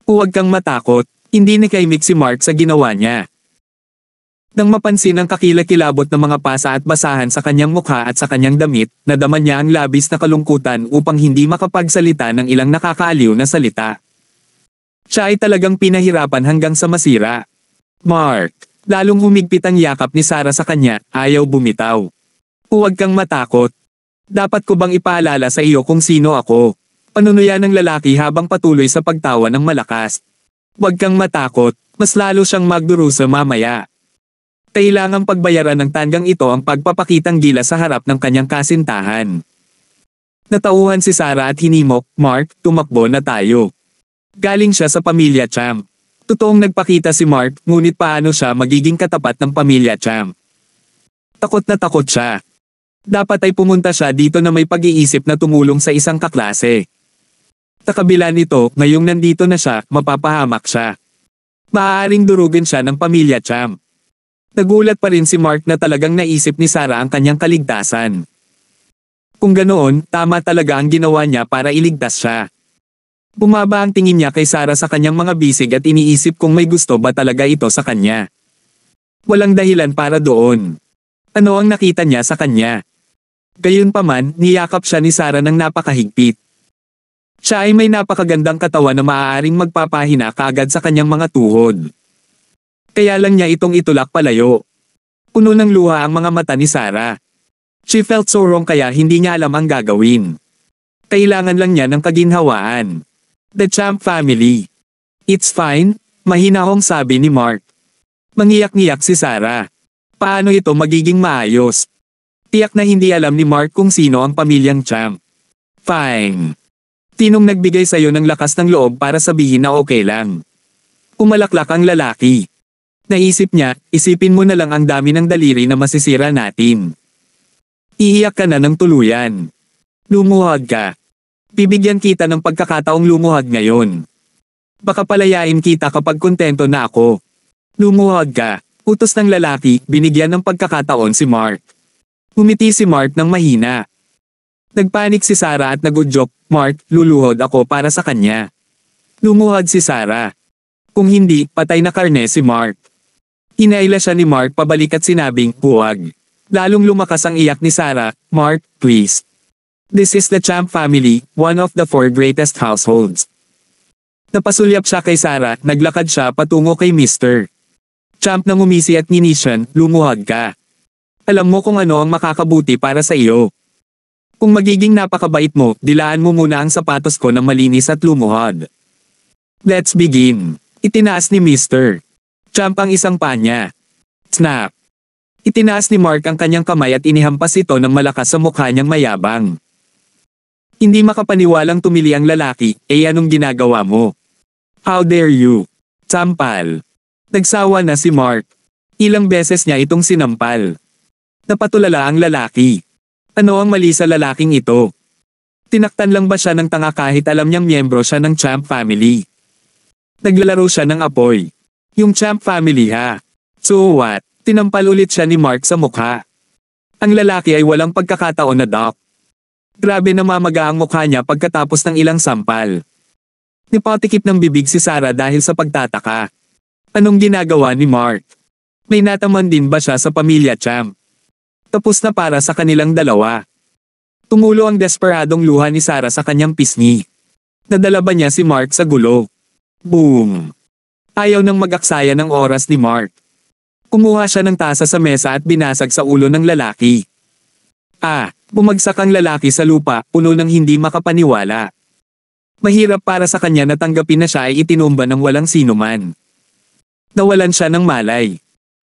[SPEAKER 1] Huwag kang matakot, hindi nakaimik si Mark sa ginawa niya. Nang mapansin ang kakilakilabot ng mga pasa at basahan sa kanyang mukha at sa kanyang damit, nadama niya ang labis na kalungkutan upang hindi makapagsalita ng ilang nakakaaliw na salita. Siya ay talagang pinahirapan hanggang sa masira. Mark, lalong humigpit ang yakap ni Sarah sa kanya, ayaw bumitaw. Huwag kang matakot. Dapat ko bang ipaalala sa iyo kung sino ako? Panunuya ng lalaki habang patuloy sa pagtawa ng malakas. Huwag kang matakot, mas lalo siyang magdurusa mamaya. Kailangang pagbayaran ng tanggang ito ang pagpapakitang gila sa harap ng kanyang kasintahan. Natauhan si Sarah at hinimok, Mark, tumakbo na tayo. Galing siya sa pamilya Champ. Totoong nagpakita si Mark, ngunit paano siya magiging katapat ng pamilya Champ? Takot na takot siya. Dapat ay pumunta siya dito na may pag-iisip na tumulong sa isang kaklase. Sa kabila nito, ngayong nandito na siya, mapapahamak siya. Maaaring durugin siya ng pamilya Champ. Nagulat pa rin si Mark na talagang naisip ni Sarah ang kanyang kaligtasan. Kung ganoon, tama talaga ang ginawa niya para iligtas siya. Bumaba ang tingin niya kay Sarah sa kanyang mga bisig at iniisip kung may gusto ba talaga ito sa kanya. Walang dahilan para doon. Ano ang nakita niya sa kanya? Gayunpaman, niyakap siya ni Sarah ng napakahigpit. Siya ay may napakagandang katawan na maaaring magpapahina kaagad sa kanyang mga tuhod. Kaya lang niya itong itulak palayo. Puno ng luha ang mga mata ni Sarah. She felt so wrong kaya hindi niya alam ang gagawin. Kailangan lang niya ng kaginhawaan. The Champ family. It's fine, mahinahong sabi ni Mark. Mangiyak-ngiyak si Sarah. Paano ito magiging maayos? Tiyak na hindi alam ni Mark kung sino ang pamilyang Champ. Fine. Sinong nagbigay sa'yo ng lakas ng loob para sabihin na okay lang? Umalaklak ang lalaki. Naisip niya, isipin mo na lang ang dami ng daliri na masisira natin. Iiyak ka na ng tuluyan. Lumuhod ka. Bibigyan kita ng pagkakataong lumuhod ngayon. Baka palayain kita kapag kontento na ako. Lumuhod ka. Utos ng lalaki, binigyan ng pagkakataon si Mark. Umiti si Mark ng mahina. Nagpanik si Sarah at nagudyok, Mark, luluhod ako para sa kanya. Lumuhod si Sarah. Kung hindi, patay na karne si Mark. Hinaila siya ni Mark pabalik at sinabing, huwag. Lalong lumakas ang iyak ni Sarah, Mark, please. This is the Champ family, one of the 4 greatest households. Napasulyap siya kay Sarah, naglakad siya patungo kay Mr. Champ na ngumisi at nginisyan, lumuhod ka. Alam mo kung ano ang makakabuti para sa iyo. Kung magiging napakabait mo, dilaan mo muna ang sapatos ko na malinis at lumuhod. Let's begin. Itinaas ni Mr. Champ ang isang panya. Snap. Itinaas ni Mark ang kanyang kamay at inihampas ito ng malakas sa mukha niyang mayabang. Hindi makapaniwalang tumili ang lalaki, anong ginagawa mo? How dare you? Sampal. Nagsawa na si Mark. Ilang beses niya itong sinampal. Napatulala ang lalaki. Ano ang mali sa lalaking ito? Tinaktan lang ba siya ng tanga kahit alam niyang miyembro siya ng Champ family? Naglalaro siya ng apoy. Yung Champ family ha. So what? Tinampal ulit siya ni Mark sa mukha. Ang lalaki ay walang pagkakataon na doc. Grabe na mamaga ang mukha niya pagkatapos ng ilang sampal. Nipatikip ng bibig si Sarah dahil sa pagtataka. Anong ginagawa ni Mark? May nataman din ba siya sa pamilya Champ? Tapos na para sa kanilang dalawa. Tumulo ang desperadong luha ni Sarah sa kanyang pisngi. Nadala ba niya si Mark sa gulo? Boom! Ayaw nang mag-aksaya ng oras ni Mark. Kumuha siya ng tasa sa mesa at binasag sa ulo ng lalaki. Bumagsak ang lalaki sa lupa, puno ng hindi makapaniwala. Mahirap para sa kanya na tanggapin na siya ay itinumba ng walang sinuman. Nawalan siya ng malay.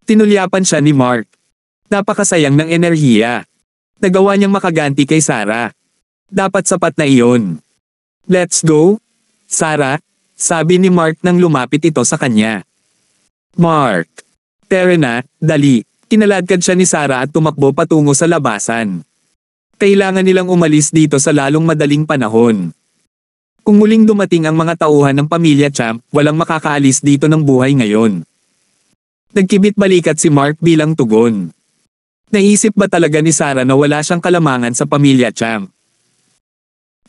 [SPEAKER 1] Tinulyapan siya ni Mark. Napakasayang ng enerhiya. Nagawa niyang makaganti kay Sarah. Dapat sapat na iyon. Let's go, Sarah, sabi ni Mark nang lumapit ito sa kanya. Mark. Tara na, dali. Kinaladkad siya ni Sarah at tumakbo patungo sa labasan. Kailangan nilang umalis dito sa lalong madaling panahon. Kung muling dumating ang mga tauhan ng pamilya Champ, walang makakaalis dito ng buhay ngayon. Nagkibit balikat si Mark bilang tugon. Naisip ba talaga ni Sarah na wala siyang kalamangan sa pamilya Champ?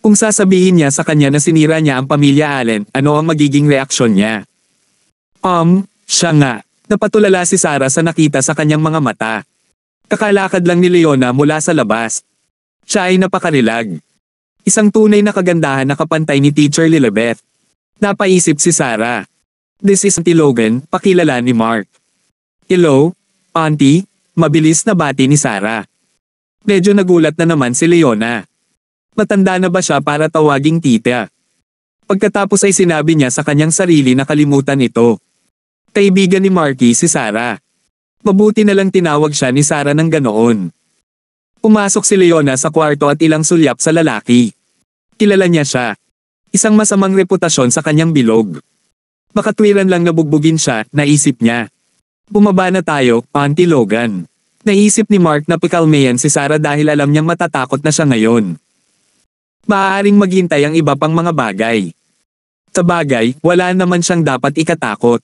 [SPEAKER 1] Kung sasabihin niya sa kanya na sinira niya ang pamilya Allen, ano ang magiging reaksyon niya? Siya nga. Napatulala si Sarah sa nakita sa kanyang mga mata. Kakalakad lang ni Leona mula sa labas. Siya ay napakarilag. Isang tunay na kagandahan na kapantay ni Teacher Lilibeth. Napaisip si Sarah. This is Auntie Logan, pakilala ni Mark. Hello, Auntie, mabilis na bati ni Sarah. Medyo nagulat na naman si Leona. Matanda na ba siya para tawaging tita? Pagkatapos ay sinabi niya sa kanyang sarili na kalimutan ito. Kaibigan ni Marky si Sarah. Mabuti na lang tinawag siya ni Sarah ng ganoon. Pumasok si Leona sa kwarto at ilang sulyap sa lalaki. Kilala niya siya. Isang masamang reputasyon sa kanyang bilog. Makatwiran lang nabugbugin siya, naisip niya. Bumaba na tayo, Auntie Logan. Naisip ni Mark na pikalmayan si Sarah dahil alam niyang matatakot na siya ngayon. Maaaring maghintay ang iba pang mga bagay. Sa bagay, wala naman siyang dapat ikatakot.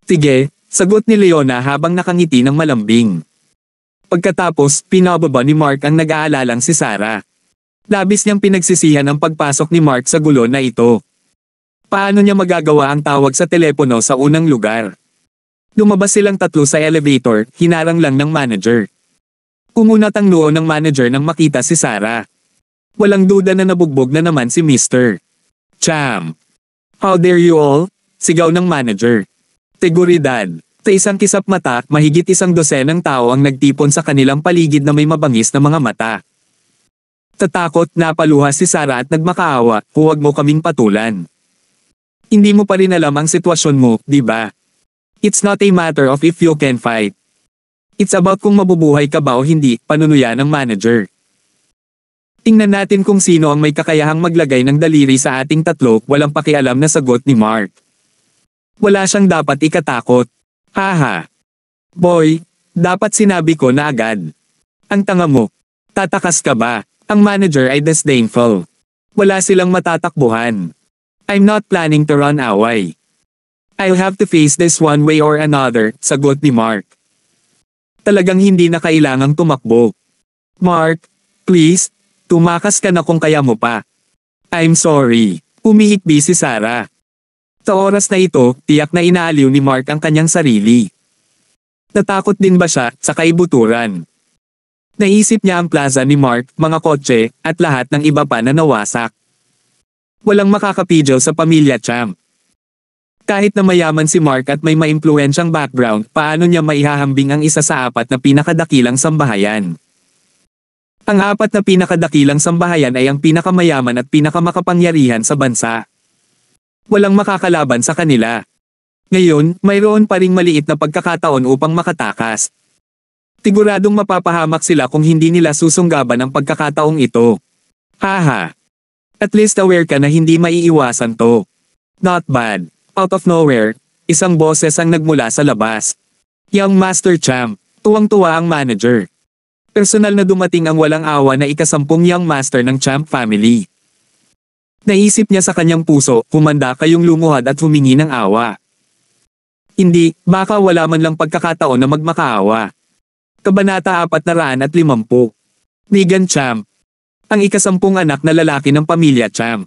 [SPEAKER 1] Sige, sagot ni Leona habang nakangiti ng malambing. Pagkatapos, pinababa ni Mark ang nag-aalalang si Sarah. Labis niyang pinagsisihan ang pagpasok ni Mark sa gulo na ito. Paano niya magagawa ang tawag sa telepono sa unang lugar? Lumabas silang tatlo sa elevator, hinarang lang ng manager. Kumunat ang noo ng manager nang makita si Sarah. Walang duda na nabugbog na naman si Mr. Champ. How dare you all? Sigaw ng manager. Seguridad. Sa isang kisap mata, mahigit 100 tao ang nagtipon sa kanilang paligid na may mabangis na mga mata. Tatakot, napaluha si Sarah at nagmakaawa, huwag mo kaming patulan. Hindi mo pa rin alam ang sitwasyon mo, di ba? It's not a matter of if you can fight. It's about kung mabubuhay ka ba o hindi, panunuya ng manager. Tingnan natin kung sino ang may kakayahang maglagay ng daliri sa ating tatlo, walang pakialam na sagot ni Mark. Wala siyang dapat ikatakot. Haha. Boy, dapat sinabi ko na agad. Ang tanga mo. Tatakas ka ba? Ang manager ay disdainful. Wala silang matatakbuhan. I'm not planning to run away. I'll have to face this one way or another, sagot ni Mark. Talagang hindi na kailangang tumakbo. Mark, please, tumakas ka na kung kaya mo pa. I'm sorry. Umihikbi si Sarah. Sa oras na ito, tiyak na inaaliw ni Mark ang kanyang sarili. Natakot din ba siya sa kaibuturan? Naisip niya ang plaza ni Mark, mga kotse, at lahat ng iba pa na nawasak. Walang makakapigil sa pamilya Champ. Kahit na mayaman si Mark at may maimpluwensyang background, paano niya maihahambing ang isa sa 4 na pinakadakilang sambahayan? Ang 4 na pinakadakilang sambahayan ay ang pinakamayaman at pinakamakapangyarihan sa bansa. Walang makakalaban sa kanila. Ngayon, mayroon pa ring maliit na pagkakataon upang makatakas. Siguradong mapapahamak sila kung hindi nila susunggaban ang pagkakataong ito. Haha. At least aware ka na hindi maiiwasan to. Not bad. Out of nowhere, isang boses ang nagmula sa labas. Young Master Champ, tuwang-tuwa ang manager. Personal na dumating ang walang awa na ika-10 Young Master ng Champ family. Naisip niya sa kanyang puso, humanda kayong lumuhad at humingi ng awa. Hindi, baka wala man lang pagkakataon na magmakaawa. Kabanata 450. Megan Champ. Ang ika-10 anak na lalaki ng pamilya Champ.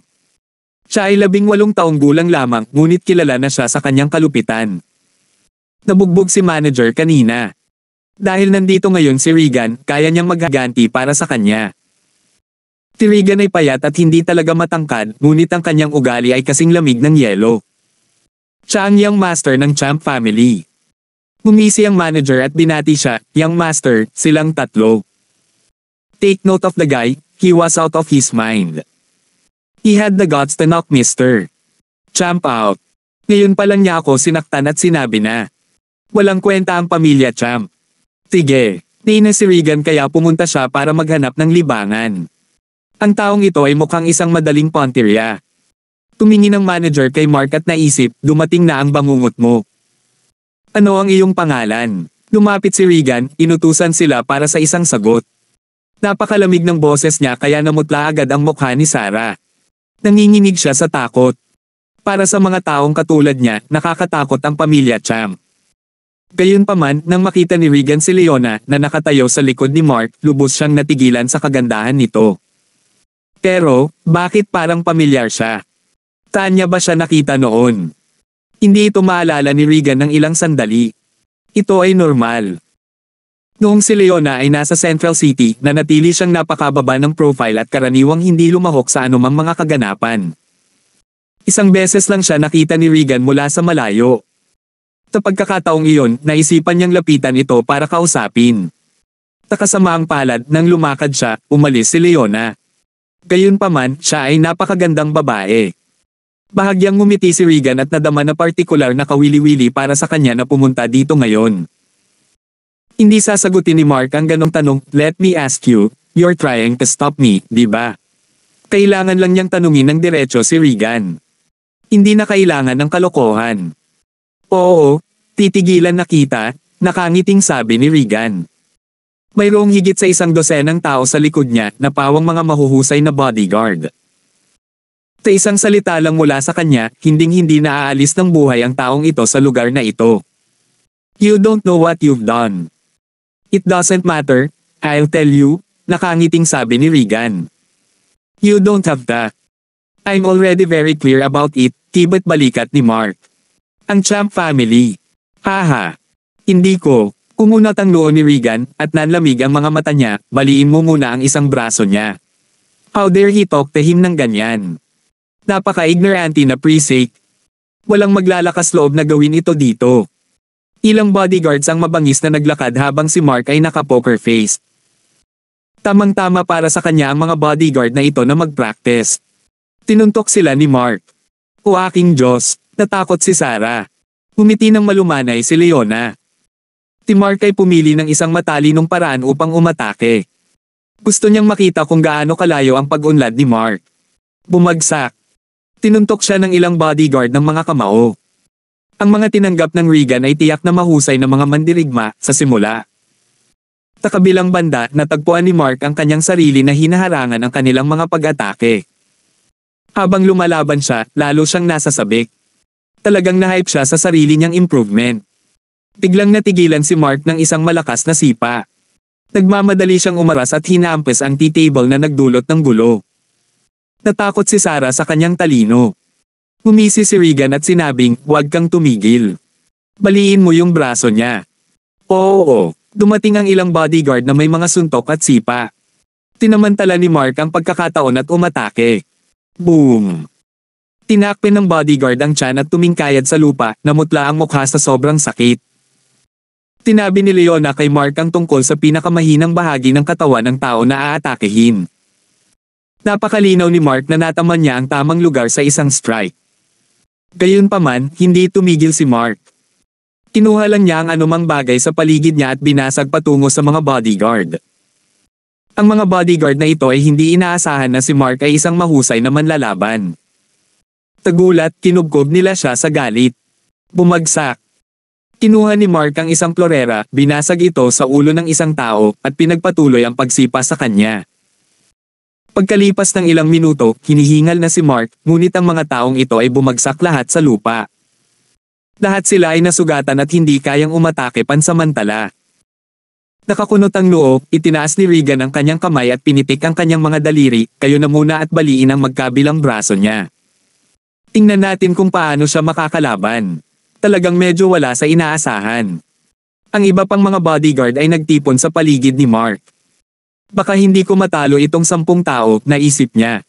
[SPEAKER 1] Siya ay 18 taong gulang lamang, ngunit kilala na siya sa kanyang kalupitan. Nabugbog si manager kanina. Dahil nandito ngayon si Regan, kaya niyang maghaganti para sa kanya. Si Regan ay payat at hindi talaga matangkad, ngunit ang kanyang ugali ay kasing lamig ng yelo. Siya ang Young Master ng Champ family. Ngumisi ang manager at binati siya, Young Master, silang tatlo. Take note of the guy, he was out of his mind. He had the guts to knock Mr. Champ out. Ngayon pa lang niya ako sinaktan at sinabi na. Walang kwenta ang pamilya Champ. Sige, nainis si Regan kaya pumunta siya para maghanap ng libangan. Ang taong ito ay mukhang isang madaling pontirya. Tumingin ang manager kay Mark at naisip, dumating na ang bangungot mo. Ano ang iyong pangalan? Lumapit si Regan, inutusan sila para sa isang sagot. Napakalamig ng boses niya kaya namutla agad ang mukha ni Sarah. Nanginginig siya sa takot. Para sa mga taong katulad niya, nakakatakot ang pamilya Champ. Gayunpaman, nang makita ni Regan si Leona na nakatayo sa likod ni Mark, lubos siyang natigilan sa kagandahan nito. Pero, bakit parang pamilyar siya? Saan niya ba siya nakita noon? Hindi ito maalala ni Regan ng ilang sandali. Ito ay normal. Noong si Leona ay nasa Central City, nanatili siyang napakababa ng profile at karaniwang hindi lumahok sa anumang mga kaganapan. Isang beses lang siya nakita ni Regan mula sa malayo. Sa pagkakataong iyon, naisipan niyang lapitan ito para kausapin. Sa kasamaang palad, nang lumakad siya, umalis si Leona. Gayunpaman, siya ay napakagandang babae. Bahagyang ngumiti si Regan at nadama na partikular na kawili-wili para sa kanya na pumunta dito ngayon. Hindi sasagutin ni Mark ang ganong tanong, let me ask you, you're trying to stop me, di ba? Kailangan lang niyang tanungin ng diretso si Regan. Hindi na kailangan ng kalokohan. Oo, titigilan na kita, nakangiting sabi ni Regan. Mayroong higit sa 100 tao sa likod niya na pawang mga mahuhusay na bodyguard. Sa isang salita lang mula sa kanya, hinding-hindi na aalis ng buhay ang taong ito sa lugar na ito. You don't know what you've done. It doesn't matter, I'll tell you, nakangiting sabi ni Regan. You don't have to. I'm already very clear about it, tibet balikat ni Mark. Ang Champ family. Haha. Hindi ko. Kumunat ang noo ni Regan, at nanlamig ang mga mata niya, baliin mo muna ang isang braso niya. How dare he talk to him ng ganyan? Napaka-ignorante na pre-sake. Walang maglalakas loob na gawin ito dito. Ilang bodyguards ang mabangis na naglakad habang si Mark ay naka-poker face. Tamang-tama para sa kanya ang mga bodyguard na ito na mag-practice. Tinuntok sila ni Mark. O aking Diyos, natakot si Sarah. Humiti ng malumanay si Leona. Si Mark ay pumili ng isang matalinong paraan upang umatake. Gusto niyang makita kung gaano kalayo ang pag-unlad ni Mark. Bumagsak. Tinuntok siya ng ilang bodyguard ng mga kamao. Ang mga tinanggap ng Regan ay tiyak na mahusay na mga mandirigma sa simula. Sa kabilang banda, natagpuan ni Mark ang kanyang sarili na hinaharangan ang kanilang mga pag-atake. Habang lumalaban siya, lalo siyang nasasabik. Talagang nahype siya sa sarili niyang improvement. Biglang natigilan si Mark ng isang malakas na sipa. Nagmamadali siyang umaras at hinampes ang tea table na nagdulot ng gulo. Natakot si Sarah sa kanyang talino. Humisi si Regan at sinabing, huwag kang tumigil. Baliin mo yung braso niya. Oo, dumating ang ilang bodyguard na may mga suntok at sipa. Tinamantala ni Mark ang pagkakataon at umatake. Boom! Tinakpin ng bodyguard ang tiyan at tumingkayad sa lupa, namutla ang mukha sa sobrang sakit. Tinabi ni Leona kay Mark ang tungkol sa pinakamahinang bahagi ng katawan ng tao na aatakehin. Napakalinaw ni Mark na nataman niya ang tamang lugar sa isang strike. Gayunpaman, hindi tumigil si Mark. Kinuha lang niya ang anumang bagay sa paligid niya at binasag patungo sa mga bodyguard. Ang mga bodyguard na ito ay hindi inaasahan na si Mark ay isang mahusay na manlalaban. Tagulat, kinubkob nila siya sa galit. Bumagsak. Kinuha ni Mark ang isang florera, binasag ito sa ulo ng isang tao, at pinagpatuloy ang pagsipa sa kanya. Pagkalipas ng ilang minuto, hinihingal na si Mark, ngunit ang mga taong ito ay bumagsak lahat sa lupa. Lahat sila ay nasugatan at hindi kayang umatake pansamantala. Nakakunot ang noo, itinaas ni Regan ang kanyang kamay at pinitik ang kanyang mga daliri, kayo na muna at baliin ang magkabilang braso niya. Tingnan natin kung paano siya makakalaban. Talagang medyo wala sa inaasahan. Ang iba pang mga bodyguard ay nagtipon sa paligid ni Mark. Baka hindi ko matalo itong 10 tao, naisip niya.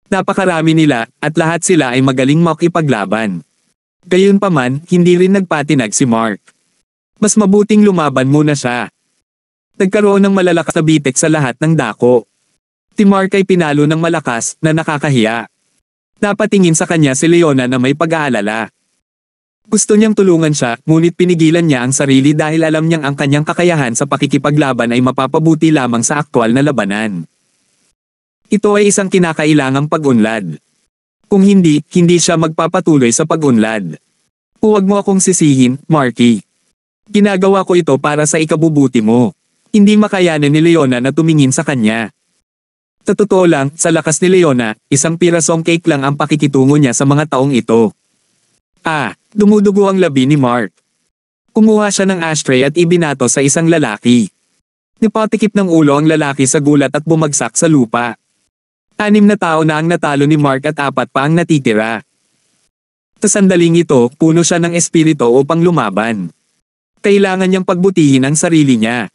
[SPEAKER 1] Napakarami nila, at lahat sila ay magaling makipaglaban. Gayunpaman, hindi rin nagpatinag si Mark. Mas mabuting lumaban muna siya. Nagkaroon ng malalakas na bitik sa lahat ng dako. Si Mark ay pinalo ng malakas na nakakahiya. Napatingin sa kanya si Leona na may pag-aalala. Gusto niyang tulungan siya, ngunit pinigilan niya ang sarili dahil alam niyang ang kanyang kakayahan sa pakikipaglaban ay mapapabuti lamang sa aktwal na labanan. Ito ay isang kinakailangang pag-unlad. Kung hindi, hindi siya magpapatuloy sa pag-unlad. Huwag mo akong sisihin, Marky. Ginagawa ko ito para sa ikabubuti mo. Hindi makayanan ni Leona na tumingin sa kanya. Sa totoo lang, sa lakas ni Leona, isang pirasong cake lang ang pakikitungo niya sa mga taong ito. Dumudugo ang labi ni Mark. Kumuha siya ng ashtray at ibinato sa isang lalaki. Nipatikip ng ulo ang lalaki sa gulat at bumagsak sa lupa. 6 na tao na ang natalo ni Mark at 4 pa ang natitira. Sa sandaling ito, puno siya ng espiritu upang lumaban. Kailangan niyang pagbutihin ang sarili niya.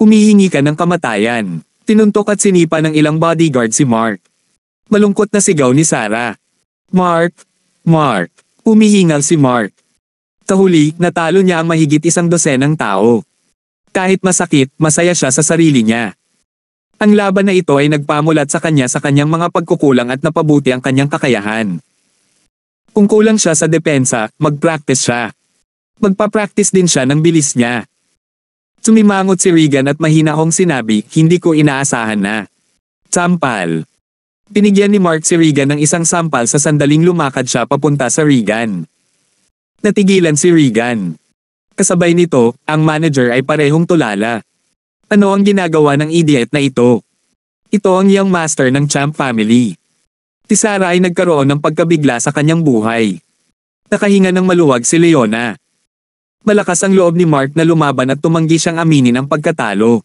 [SPEAKER 1] Humihingi ka ng kamatayan. Tinuntok at sinipa ng ilang bodyguard si Mark. Malungkot na sigaw ni Sarah. Mark! Mark! Humihingal si Mark. Sa huli, natalo niya ang mahigit 100 tao. Kahit masakit, masaya siya sa sarili niya. Ang laban na ito ay nagpamulat sa kanya sa kanyang mga pagkukulang at napabuti ang kanyang kakayahan. Kung kulang siya sa depensa, mag-practice siya. Magpa-practice din siya ng bilis niya. Sumimangot si Regan at mahinahong sinabi, hindi ko inaasahan na. Sampal. Binigyan ni Mark si Regan ng isang sampal sa sandaling lumakad siya papunta sa Regan. Natigilan si Regan. Kasabay nito, ang manager ay parehong tulala. Ano ang ginagawa ng idiot na ito? Ito ang young master ng Champ family. Si Sarah ay nagkaroon ng pagkabigla sa kanyang buhay. Nakahinga ng maluwag si Leona. Malakas ang loob ni Mark na lumaban at tumanggi siyang aminin ang pagkatalo.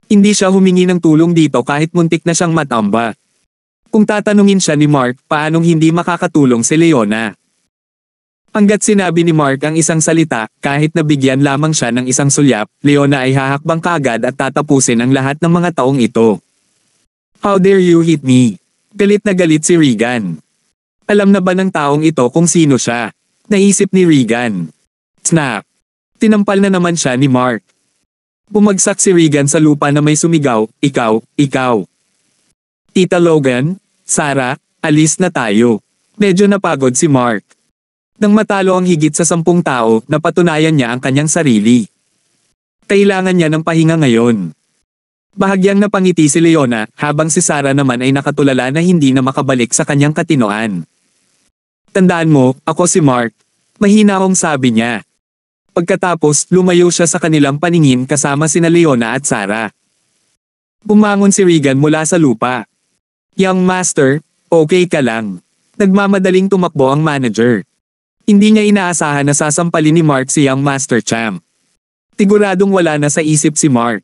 [SPEAKER 1] Hindi siya humingi ng tulong dito kahit muntik na siyang matamba. Kung tatanungin siya ni Mark, paanong hindi makakatulong si Leona? Hanggat sinabi ni Mark ang isang salita, kahit nabigyan lamang siya ng isang sulyap, Leona ay hahakbang kaagad at tatapusin ang lahat ng mga taong ito. How dare you hit me? Galit na galit si Regan. Alam na ba ng taong ito kung sino siya? Naisip ni Regan. Snap! Tinampal na naman siya ni Mark. Bumagsak si Regan sa lupa na may sumigaw, ikaw, ikaw. Tita Logan, Sarah, alis na tayo. Medyo napagod si Mark. Nang matalo ang higit sa 10 tao, napatunayan niya ang kanyang sarili. Kailangan niya ng pahinga ngayon. Bahagyang napangiti si Leona, habang si Sarah naman ay nakatulala na hindi na makabalik sa kanyang katinoan. Tandaan mo, ako si Mark. Mahina akong sabi niya. Pagkatapos, lumayo siya sa kanilang paningin kasama sina Leona at Sarah. Bumangon si Regan mula sa lupa. Young master, okay ka lang. Nagmamadaling tumakbo ang manager. Hindi niya inaasahan na sasampalin ni Mark si Young Master Champ. Siguradong wala na sa isip si Mark.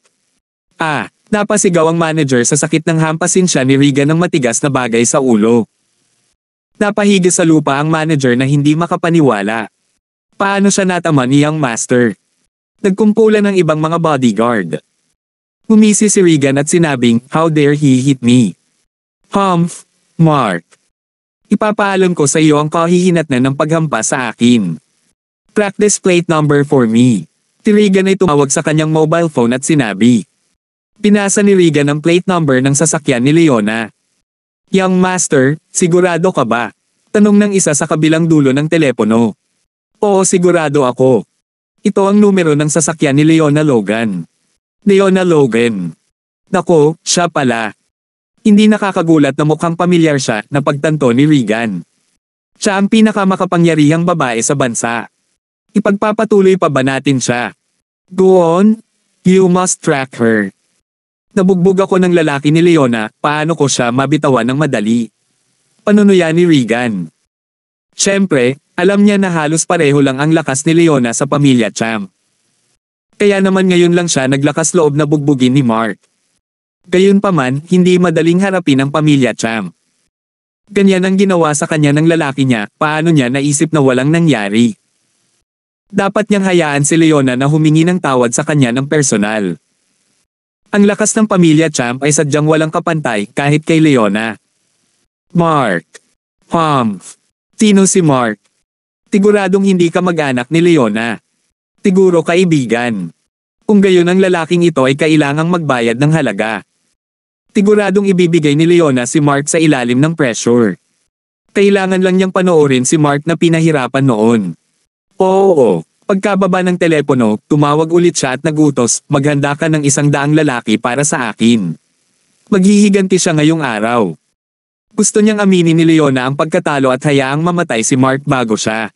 [SPEAKER 1] Napasigaw ang manager sa sakit ng hampasin siya ni Regan ng matigas na bagay sa ulo. Napahigis sa lupa ang manager na hindi makapaniwala. Paano siya natama ni Young Master? Nagkumpulan ng ibang mga bodyguard. Humisi si Regan at sinabing, how dare he hit me? Humph, Mark. Ipapaalam ko sa iyo ang kahihinatnan ng paghampas sa akin. Practice plate number for me. Si Regan ay tumawag sa kanyang mobile phone at sinabi. Pinasa ni Regan ang plate number ng sasakyan ni Leona. Young Master, sigurado ka ba? Tanong ng isa sa kabilang dulo ng telepono. Oo, sigurado ako. Ito ang numero ng sasakyan ni Leona Logan. Leona Logan. Nako, siya pala. Hindi nakakagulat na mukhang pamilyar siya na pagtanto ni Regan. Siya ang pinakamakapangyarihang babae sa bansa. Ipagpapatuloy pa ba natin siya? Go on. You must track her. Nabugbog ako ng lalaki ni Leona, paano ko siya mabitawan ng madali? Panunuya ni Regan. Siyempre, alam niya na halos pareho lang ang lakas ni Leona sa pamilya Champ. Kaya naman ngayon lang siya naglakas loob na bugbugin ni Mark. Gayunpaman, hindi madaling harapin ang pamilya Champ. Ganyan ang ginawa sa kanya ng lalaki niya, paano niya naisip na walang nangyari? Dapat niyang hayaan si Leona na humingi ng tawad sa kanya ng personal. Ang lakas ng pamilya Champ ay sadyang walang kapantay kahit kay Leona. Mark. Humph. Sino si Mark? Siguradong hindi ka mag-anak ni Leona. Siguro kaibigan. Kung gayon ang lalaking ito ay kailangang magbayad ng halaga. Siguradong ibibigay ni Leona si Mark sa ilalim ng pressure. Kailangan lang niyang panoorin si Mark na pinahirapan noon. Oo. Pagkababa ng telepono, tumawag ulit siya at nagutos, maghanda ka ng 100 lalaki para sa akin. Maghihiganti siya ngayong araw. Gusto niyang aminin ni Leona ang pagkatalo at hayaang mamatay si Mark bago siya.